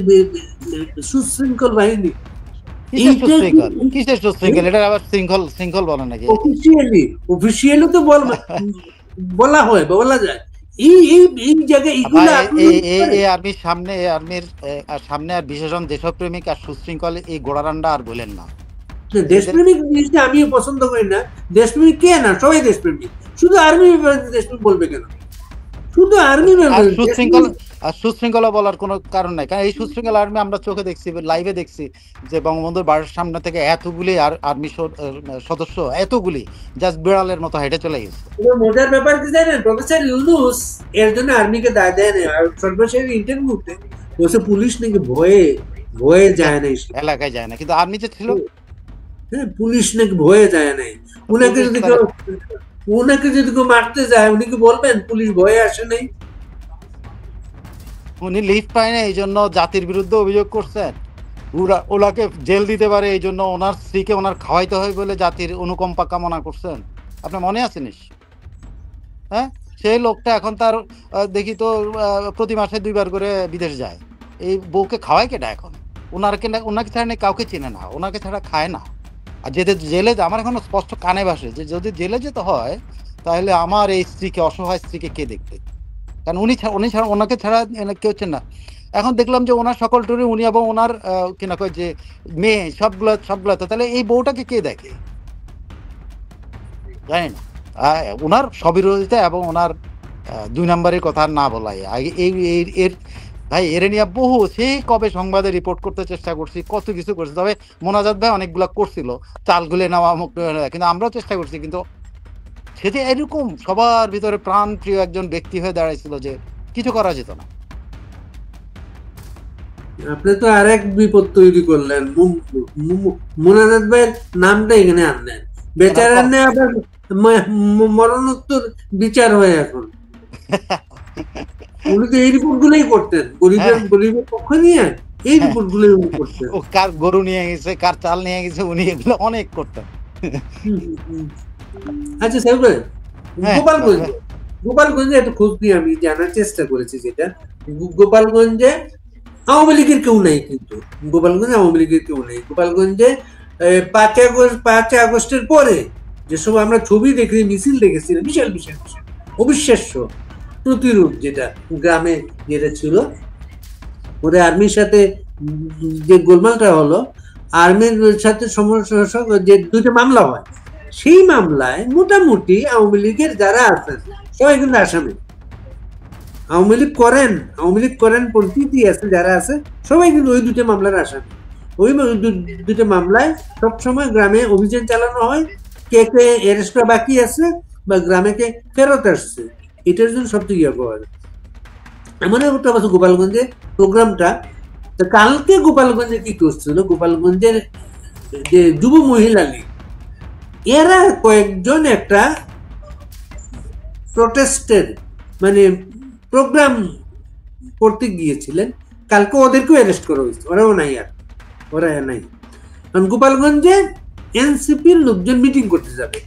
সুশৃঙ্খল বাহিনী। কিসের সুশৃঙ্খল? এটা আবার শৃঙ্খল বলে নাকি? অফিসিয়ালি তো বলা হয়, বলা যায়। এই জায়গায় এইগুলা এই আর্মির সামনে আর বিশেষণ দেশপ্রেমিক আর সুশৃঙ্খল এই গোড়ারান্ডা আর বলেন না। দেশপ্রেমিক জিনিসটা আমিও পছন্দ করি না। দেশপ্রেমিক কে না, সবাই দেশপ্রেমিক, শুধু আর্মি দেশপ্রেমিক বলবে কেন? শুধু আর্মি সুশৃঙ্খলা বলার কোনো কারণ নাই, কারণ এই সুশৃঙ্খল আর্মি আমরা চোখে দেখছি, লাইভে দেখছি যে বঙ্গবন্ধুর বাড়ির সামনে থেকে এতগুলি আর্মি সদস্য, এতগুলি জাস্ট বিড়ালের মতো হেঁটে চলে গেছে। মজার ব্যাপার কি জানেন, প্রফেসর ইউনূস এর জন্য আর্মিকে দায় দেয় না। আর সর্বশেষ ইন্টারভিউতে বলছে পুলিশ নাকি ভয়ে যায় না, এলাকায় যায় না, কিন্তু আর্মি যে ছিল, হ্যাঁ, পুলিশ নাকি ভয়ে যায় নাই। উনাকে যদি কেউ মারতে যায় উনি কি বলবেন পুলিশ ভয়ে আসে নাই? উনি লিফট পায় না, এই জন্য জাতির বিরুদ্ধে অভিযোগ করছেন। ওনাকে জেল দিতে পারে এই জন্য ওনার স্ত্রীকে ওনার খাওয়াইতে হয় বলে জাতির অনুকম্পা কামনা করছেন। আপনার মনে আছে নিস? হ্যাঁ, সেই লোকটা এখন তার দেখি তো প্রতি মাসে 2 বার করে বিদেশ যায়। এই বউকে খাওয়ায় কেটা এখন? ওনাকে ছাড়া কাউকে চেনে না, ওনাকে ছাড়া খায় না। আর জেলে আমার এখনো স্পষ্ট কানে ভাসে যে যদি জেলে যেতে হয় তাহলে আমার এই স্ত্রীকে, অসহায় স্ত্রীকে কে দেখবে? কারণ উনি ছাড়া, ওনাকে ছাড়া কেউ চেন না। এখন দেখলাম যে ওনার সকল টুরি উনি এবং ওনার কিনা কয় যে মেয়ে সবগুলো তাহলে এই বউটাকে কে দেখে? জানি না। ওনার স্ববিরোধিতা এবং ওনার 2 নম্বরের কথা না বলাই এর ভাই, এর নিয়ে বহু সেই কবে সংবাদে রিপোর্ট করতে চেষ্টা করছি, কত কিছু করছি। তবে মোনাজাত ভাই অনেকগুলা করছিল, চালগুলো নেওয়া, কিন্তু আমরাও চেষ্টা করছি, কিন্তু সেটা এরকম সবার ভিতরে প্রাণ প্রিয় একজন ব্যক্তি হয়ে দাঁড়াইছিল যে কিছু করা যেত না। আপনি তো আরেক বিপদ তৈরি করলেন, মোনাজাত ভাইয়ের নামটা এখানে আনলেন, বেচারার নিয়ে আবার মরণোত্তর বিচার হয় এখন। উনি তো এই রিপোর্ট গুলোই করতেন, গরিবের পক্ষ নিয়ে এই রিপোর্ট গুলোই উনি করতেন। ও কার গরু নিয়ে গেছে, কার চাল নিয়ে গেছে, উনি এগুলো অনেক করতেন। আচ্ছা স্যার, গোপালগঞ্জে একটা খোঁজ নিয়ে আমি জানার চেষ্টা করেছি, যেটা গোপালগঞ্জে আওয়ামী লীগের কেউ নাই, কিন্তু গোপালগঞ্জে আওয়ামী লীগের কেউ নেই। গোপালগঞ্জে 5 আগস্টের পরে যেসব আমরা ছবি দেখেছি, মিছিল দেখেছিলাম, বিশাল বিশাল বিশাল অবিশ্বাস্য প্রতিরূপ, যেটা গ্রামে যেটা ছিল, ওদের আর্মির সাথে যে গোলমালটা হলো, আর্মির সাথে সমস্যা যে 2টা মামলা হয়, সেই মামলায় মোটামুটি আওয়ামী লীগের যারা আছেন সবাই কিন্তু আসামি। আওয়ামী লীগ করেন পরিস্থিতি আছে, যারা আছে সবাই কিন্তু ওই 2টা মামলার আসামি। ওই 2টা মামলায় সবসময় গ্রামে অভিযান চালানো হয়, কে কে অ্যারেস্ট বাকি আছে বা গ্রামে কে ফেরত আসছে, এটার জন্য সবচেয়ে ইয়ে পাওয়া যায়। এমন একটা বছর গোপালগঞ্জে প্রোগ্রামটা, কালকে গোপালগঞ্জে কি করছিল, গোপালগঞ্জের যে যুব মহিলা লীগ, এরা কয়েকজন একটা প্রোটেস্টের মানে প্রোগ্রাম করতে গিয়েছিলেন, কালকে ওদেরকেও অ্যারেস্ট করা হয়েছে, ওরা নাই। কারণ গোপালগঞ্জে এনসিপির লোকজন মিটিং করতে যাবে,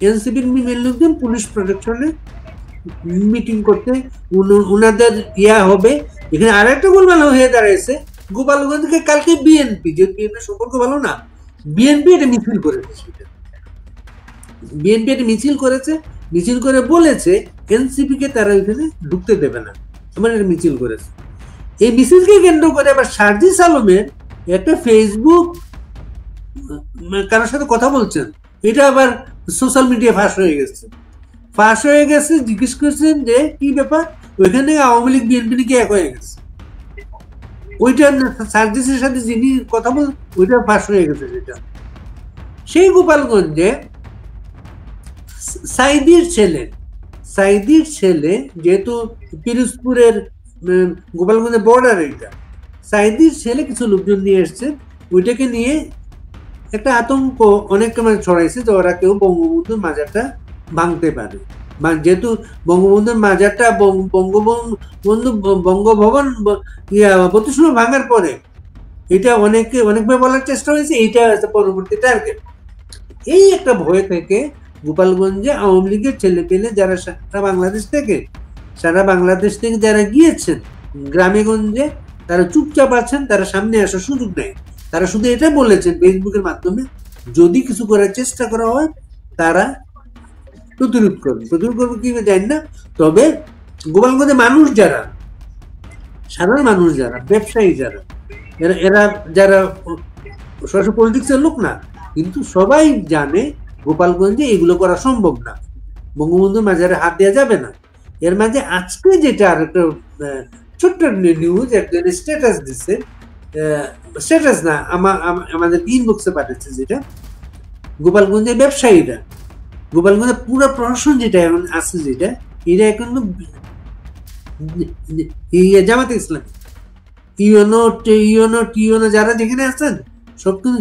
এনসিপির লোকজন পুলিশ প্রোটেকশনে মিটিং করতে উনাদের হবে। এখানে আর একটা গোলমাল হয়ে দাঁড়াইছে, গোপালগঞ্জকে কালকে বিএনপি, যে বিএনপির সম্পর্ক ভালো না, বিএনপি এটা মিছিল করেছে, মিছিল করে বলেছে এনসিপি কে তারা ওইখানে ঢুকতে দেবে না। এমন একটা মিছিল করেছে। এই মিছিলকে কেন্দ্র করে আবার সার্জিস আলমের একটা ফেসবুক কারোর সাথে কথা বলছেন, এটা আবার সোশ্যাল মিডিয়া ফাঁস হয়ে গেছে। জিজ্ঞেস করছেন যে কি ব্যাপার, ওইখানে আওয়ামী লীগ বিএনপি নাকি এক হয়ে গেছে। ওইটা সার্জিসের সাথে যিনি কথা বল, ওইটা ফাঁস হয়ে গেছে। সেটা সেই গোপালগঞ্জে সাইদির ছেলে যেহেতু পিরোজপুরের গোপালগঞ্জের বর্ডার, এইটা সাইদির ছেলে কিছু লোকজন নিয়ে এসছে, ওইটাকে নিয়ে একটা আতঙ্ক অনেক ছড়াইছে যে ওরা কেউ বঙ্গবন্ধুর মাজারটা ভাঙতে পারে। যেহেতু বঙ্গবন্ধুর মাজারটা বঙ্গভবন 32 নম্বর ভাঙার পরে এটা অনেকবার বলার চেষ্টা হয়েছে, এইটা পরবর্তী টার্গেট। এই একটা ভয় থেকে গোপালগঞ্জে আওয়ামী লীগের ছেলে পেলে যারা সারা বাংলাদেশ থেকে যারা গিয়েছেন গ্রামে গঞ্জে, তারা চুপচাপ আছেন, তারা সামনে আসার সুযোগ নেই। তারা শুধু এটা বলেছেন ফেসবুকের মাধ্যমে, যদি কিছু করার চেষ্টা করা হয় তারা প্রতিরোধ করবে কি জানি না। তবে গোপালগঞ্জে সাধারণ মানুষ যারা ব্যবসায়ী যারা এরা যারা সরাসরি পলিটিক্সের লোক না, কিন্তু সবাই জানে গোপালগঞ্জে এগুলো করা সম্ভব না, বঙ্গবন্ধুর মাজারে হাত দেওয়া যাবে না। এর মাঝে আজকে যেটা আর একটা ছোট্ট নিউজ, একজন স্ট্যাটাস দিচ্ছে, স্ট্যাটাস না আমাদের ইনবক্সে পাঠাচ্ছে, যেটা গোপালগঞ্জের ব্যবসায়ীরা, গোপালগঞ্জের পুরো প্রশাসন যেটা এখন আছে, যেটা এটা এখন জামাতে ইসলাম ইউনো যারা যেখানে আছেন সব কিন্তু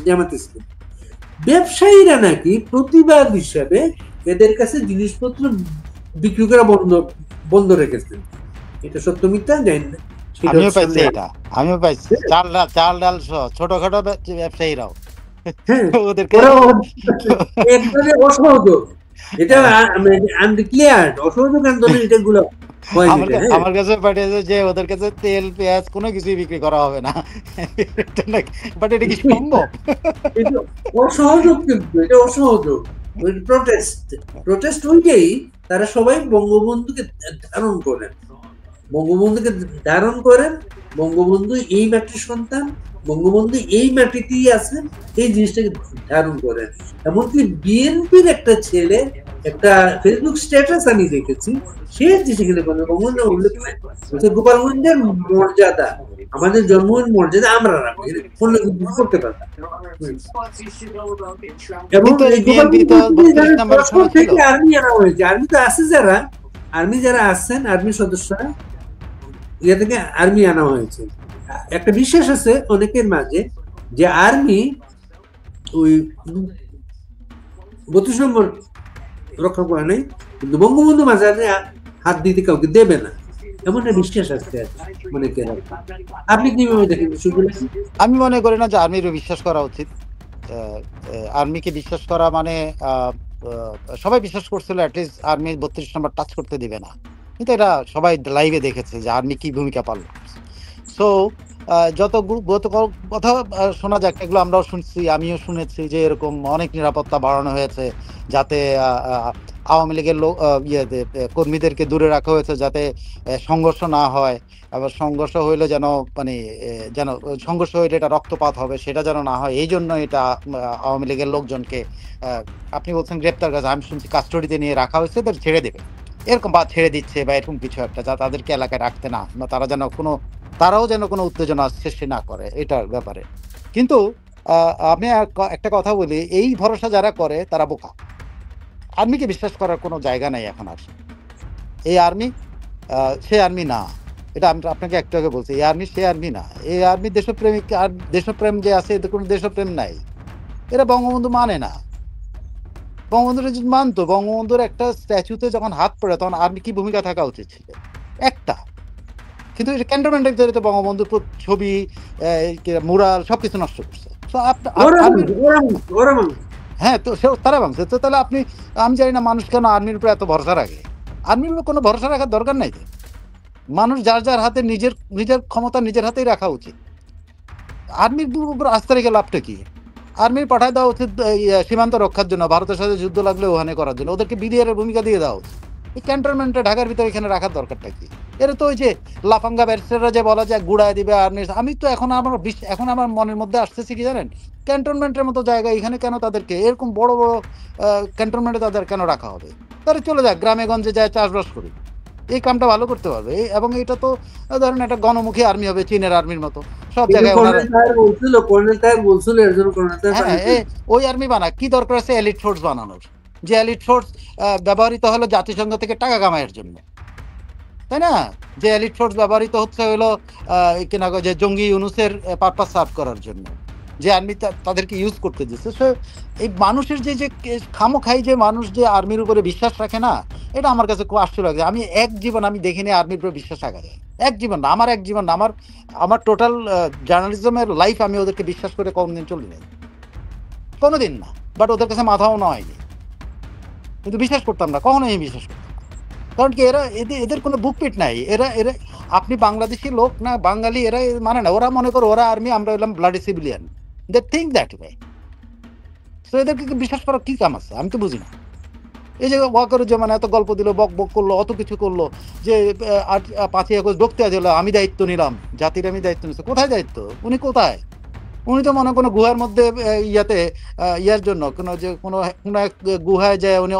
জামাতে ইসলাম। ব্যবসায়ীরা নাকি প্রতিবাদ হিসাবে এদের কাছে জিনিসপত্র বিক্রি করা বন্ধ রেখেছেন। এটা সত্য মিথ্যা জানি না, আমিও পাইছি চাল ডাল সহ ছোটখাটো ব্যবসায়ীরাও অসহযোগ, এটা আনডিক্লেয়ার্ড অসহযোগ আন্দোলন, এটাগুলো আমার কাছে পাঠিয়েছে যে ওদের কাছে তেল পেঁয়াজ কোনো কিছুই বিক্রি করা হবে না, বাট এটা কি সম্ভব? অসহযোগ, কিন্তু এটা অসহযোগ, প্রোটেস্ট ওইটাই। তারা সবাই বঙ্গবন্ধুকে ধারণ করেন, বঙ্গবন্ধু এই মাটির সন্তান, বঙ্গবন্ধু এই মাটিতেই আছেন, এই জিনিসটাকে ধারণ করেন। এমনকি বিএনপির একটা ছেলে একটা ফেসবুক স্ট্যাটাস আমি দেখেছি, সে সেখানে বঙ্গবন্ধু উল্লেখ গোপালগঞ্জের মর্যাদা, আমাদের জন্মভূমির মর্যাদা আমরা করতে পারতাম। এবং আর্মি আনা হয়েছে, আর্মি তো আছে, যারা আছেন আর্মি সদস্যরা, ইয়ে থেকে আর্মি আনা হয়েছে। একটা বিশ্বাস আছে অনেকের মাঝে যে আর্মি ওই 32 নম্বর রক্ষা করে নাই, কিন্তু বঙ্গবন্ধু মাজারে হাত দিতে কাউকে দেবে না, এমন একটা বিশ্বাস আছে অনেকের। আপনি কিভাবে দেখেন বিষয়গুলো? আমি মনে করি না যে আর্মিরও বিশ্বাস করা উচিত। আর্মিকে বিশ্বাস করা মানে সবাই বিশ্বাস করছিল অ্যাটলিস্ট আর্মি 32 নম্বর টাচ করতে দিবে না, কিন্তু এটা সবাই লাইভে দেখেছে যে আর্মি কি ভূমিকা পালন করছে। সো যত কথা শোনা যাক, এগুলো আমরাও শুনছি, আমিও শুনেছি যে এরকম অনেক নিরাপত্তা বাড়ানো হয়েছে যাতে আওয়ামী লীগের কর্মীদেরকে দূরে রাখা হয়েছে যাতে সংঘর্ষ না হয়, আবার সংঘর্ষ হইলে যেন সংঘর্ষ হইলে এটা রক্তপাত হবে সেটা যেন না হয়, এই জন্য এটা আওয়ামী লীগের লোকজনকে আপনি বলছেন গ্রেপ্তার কাছে, আমি শুনছি কাস্টডিতে নিয়ে রাখা হয়েছে, তাদের ছেড়ে দেবে এরকম, বা ছেড়ে দিচ্ছে বা এরকম কিছু একটা, যা তাদেরকে এলাকায় রাখতে না, তারাও যেন কোনো উত্তেজনা সৃষ্টি না করে এটার ব্যাপারে। কিন্তু আমি একটা কথা বলি, এই ভরসা যারা করে তারা বোকা। আর্মিকে বিশ্বাস করার কোনো জায়গা নাই এখন আর। এই আর্মি সে আর্মি না, এটা আমি আপনাকে একটু আগে বলছি, এই আর্মি সে আর্মি না। এই আর্মি দেশপ্রেমিক, আর দেশপ্রেম যে আছে এতে কোনো দেশপ্রেম নাই। এরা বঙ্গবন্ধু মানে না। বঙ্গবন্ধুর যদি মানতো, বঙ্গবন্ধুর একটা স্ট্যাচুতে যখন হাত পড়ে তখন আর্মি কি ভূমিকা থাকা উচিত ছিল একটা, কিন্তু ক্যান্টনমেন্টের জড়িত বঙ্গবন্ধুর ছবি, মুরাল সবকিছু নষ্ট করছে। হ্যাঁ, তো তারা ভাঙছে। তো তাহলে আমি জানি না মানুষ কেন আর্মির উপরে এত ভরসা রাখে। আর্মির উপরে কোনো ভরসা রাখার দরকার নাই। মানুষ যার হাতে নিজের ক্ষমতা নিজের হাতেই রাখা উচিত। আর্মির উপর আস্থা রেখে লাভটা কি? আর্মির পাঠায় দেওয়া উচিত সীমান্ত রক্ষার জন্য, ভারতের সাথে যুদ্ধ লাগলে ওখানে করার জন্য। ওদেরকে বিডিআর এর ভূমিকা দিয়ে দেওয়া উচিত। এই ক্যান্টনমেন্টে ঢাকার ভিতরে এখানে রাখার দরকারটা কি? এরা তো ওই যে লাফাঙ্গা ব্যারিস্টাররা যে বলা যায় গুড়ায় দিবে আর্মি, আমি তো এখন আমার মনের মধ্যে আসতেছে কি জানেন, ক্যান্টনমেন্টের মতো জায়গা এখানে কেন তাদেরকে এরকম বড় বড় ক্যান্টনমেন্টে তাদের কেন রাখা হবে? তারা চলে যাক গ্রামে গঞ্জে যায় চাষবাস করি, এই কামটা ভালো করতে পারবে। এবং এটা তো ধরেন একটা গণমুখী আর্মি হবে চীনের আর্মির মতো, সব জায়গায় ওনারা। কর্নেল তাহের বলছিল এর জন্য কর্নেল তাহের হ্যাঁ, ওই আর্মি বানাক, কি দরকার আছে এলিট ফোর্স বানানোর? যে এলিট ফোর্স ব্যবহৃত হলো জাতিসংঘ থেকে টাকা কামাইয়ের জন্য, তাই না? যে এলিট ফোর্স ব্যবহৃত হচ্ছে হলো কিনা যে জঙ্গি ইউনুসের পারপাস সার্ভ করার জন্য, যে আর্মি তাদেরকে ইউজ করতে দিচ্ছে। সো এই মানুষের যে খামোখাই যে মানুষ যে আর্মির উপরে বিশ্বাস রাখে না, এটা আমার কাছে খুব আশ্চর্য লাগে। আমি এক জীবন আমি দেখিনি আর্মির উপরে বিশ্বাস রাখা যায়, এক জীবন না, আমার টোটাল জার্নালিজমের লাইফ আমি ওদেরকে বিশ্বাস করে কোনোদিন চলি নাই, কোনোদিন না। বাট ওদের কাছে মাথাও না হয়নি, কিন্তু বিশ্বাস করতাম না, কখনোই বিশ্বাস করতাম না। কারণ কি এরা এদের কোনো বুকপিট নাই। এরা আপনি বাংলাদেশি লোক না বাঙালি, এরা মানে না, ওরা মনে করো ওরা আর্মি, আমরা হলাম bloody civilian, they think that way. তো এদেরকে বিশ্বাস করার কি কাম আছে আমি তো বুঝি না। এই যে ওয়াকারুজ্জামান এত গল্প দিল, বক বক করলো, অত কিছু করলো, যে 5ই আগস্ট ঢুকতে দিল, আমি দায়িত্ব নিলাম, জাতির আমি দায়িত্ব নিচ্ছি। কোথায় দায়িত্ব? উনি কোথায়? উনি তো মনে কোনো গুহার মধ্যে ইয়ার জন্য কোনো এক গুহায় যায় উনি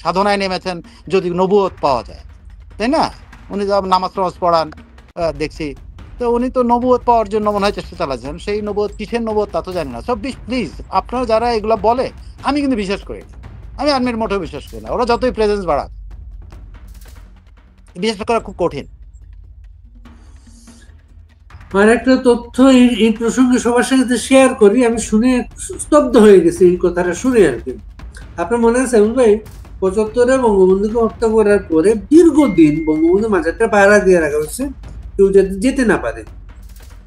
সাধনায় নেমেছেন যদি নবুয়ত পাওয়া যায়, তাই না? উনি নামাজ টামাজ পড়ান দেখছি, তো উনি তো নবুয়ত পাওয়ার জন্য মনে হয় চেষ্টা চালাচ্ছেন। সেই নবুয়ত কিসের নবুয়ত তা তো জানি না। সব প্লিজ আপনারা যারা এগুলো বলে, আমি কিন্তু বিশ্বাস করি না, আমি আর্মির মোটেও বিশ্বাস করি না। ওরা যতই প্রেজেন্স বাড়াক, বিশ্বাস করা খুব কঠিন। আর একটা তথ্য এই প্রসঙ্গে সবার সাথে শেয়ার করি, আমি শুনে স্তব্ধ হয়ে গেছি এই কথাটা শুনে আর কি। আপনার মনে আছে ভাই, 75-এ বঙ্গবন্ধুকে হত্যা করার পরে দীর্ঘদিন বঙ্গবন্ধু মাজারটা পাহারা দিয়ে রাখা হয়েছে, কেউ যাতে যেতে না পারে,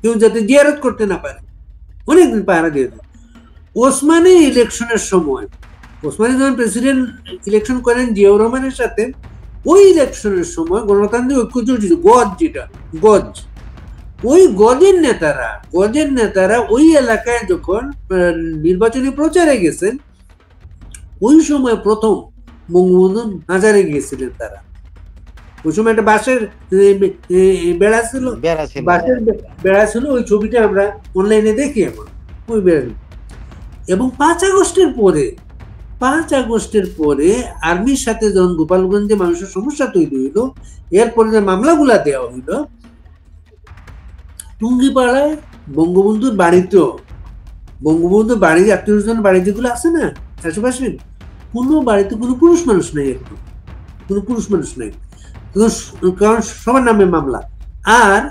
কেউ যাতে জিয়ারত করতে না পারে, অনেকদিন পাহারা দিয়ে দেয়। ওসমানী ইলেকশনের সময়, ওসমানী যখন প্রেসিডেন্ট ইলেকশন করেন জিয়াউর রহমানের সাথে, ওই ইলেকশনের সময় গণতান্ত্রিক ঐক্য জোট, গজ, যেটা গজ, ওই গজের নেতারা ওই এলাকায় যখন নির্বাচনী প্রচারে গেছেন, ওই সময় প্রথম বঙ্গবন্ধু মাজারে গিয়েছিলেন তারা। ওই সময় একটা বাঁশের বেড়া ছিল, বাঁশের বেড়া ছিল, ওই ছবিটা আমরা অনলাইনে দেখি এখন, ওই বেড়া। এবং 5 আগস্টের পরে আর্মির সাথে যখন গোপালগঞ্জে মানুষের সমস্যা তৈরি হইল, এরপরে যে মামলাগুলা দেওয়া হইল, টুঙ্গিপাড়ায় বঙ্গবন্ধুর বাড়িতেও, বঙ্গবন্ধুর বাড়ি আত্মীয়স্বজন বাড়ি যেগুলো আছে না আশেপাশে, কোনো বাড়িতে কোনো পুরুষ মানুষ নেই, একটু কোনো পুরুষ মানুষ নেই, কারণ সবার নামে মামলা। আর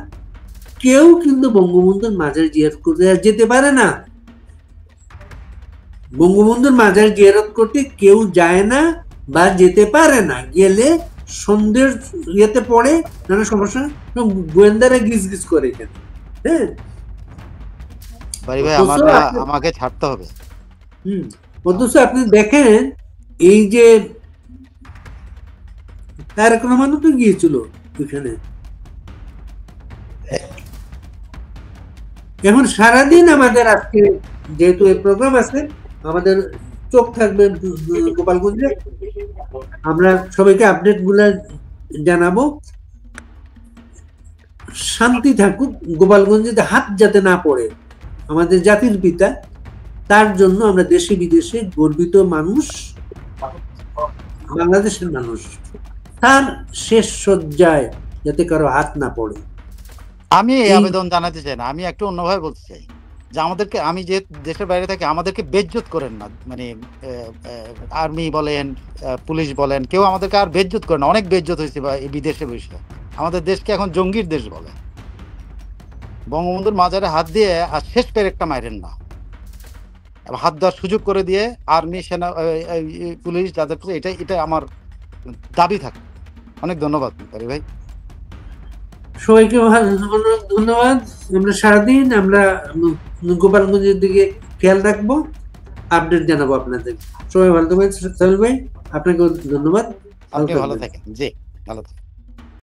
কেউ কিন্তু বঙ্গবন্ধুর মাজার জিয়ারত করতে যেতে পারে না, বঙ্গবন্ধুর মাজার জিয়ারত করতে কেউ যায় না বা যেতে পারে না। গেলে সন্ধ্যের ইয়েতে পড়ে নানা সমস্যা, গোয়েন্দারা গিজ করে কেন। হ্যাঁ ভাই আমাকে ছাড়তে হবে। অথচ আপনি দেখেন এই যে তারেক রহমানও তো গিয়েছিল ওইখানে। এখন সারাদিন আমাদের আজকে যেহেতু এই প্রোগ্রাম আছে, আমাদের চোখ থাকবে গোপালগঞ্জে, আমরা সবাইকে আপডেট গুলা জানাবো। শান্তি থাকুক গোপালগঞ্জে, হাত যাতে না পড়ে আমাদের জাতির পিতা, তার জন্য আমরা দেশে বিদেশে গর্বিত মানুষ, বাংলাদেশের মানুষ, তার শেষ শয্যায় যাতে কারো হাত না পড়ে। আমি এই আবেদন জানাতে চাই না, আমি একটু অন্যভাবে বলতে চাই যে আমাদেরকে, আমি যে দেশের বাইরে থাকি, আমাদেরকে বেজ্জত করেন না। মানে আর্মি বলেন, পুলিশ বলেন, কেউ আমাদেরকে আর বেজ্জত করে না। অনেক বেজ্জত হয়েছে বা বিদেশে বসে। আমাদের দেশকে এখন জঙ্গির দেশ বলে। বঙ্গবন্ধুর মাজারে হাত দিয়ে আর শেষ পেরেকটা মাইরেন না, হাত দেওয়ার সুযোগ করে দিয়ে আর্মি, সেনা, পুলিশ যাদের, এটা আমার দাবি থাকে। অনেক ধন্যবাদ ভাই, সবাইকে ধন্যবাদ। আমরা সারাদিন আমরা গোপালগঞ্জের দিকে খেয়াল রাখবো, আপডেট জানাবো আপনাদের। সবাই ভালো থাকবেন। সাহেল ভাই, আপনাকে ধন্যবাদ, আপনি ভালো থাকেন। জি, ভালো থাকেন।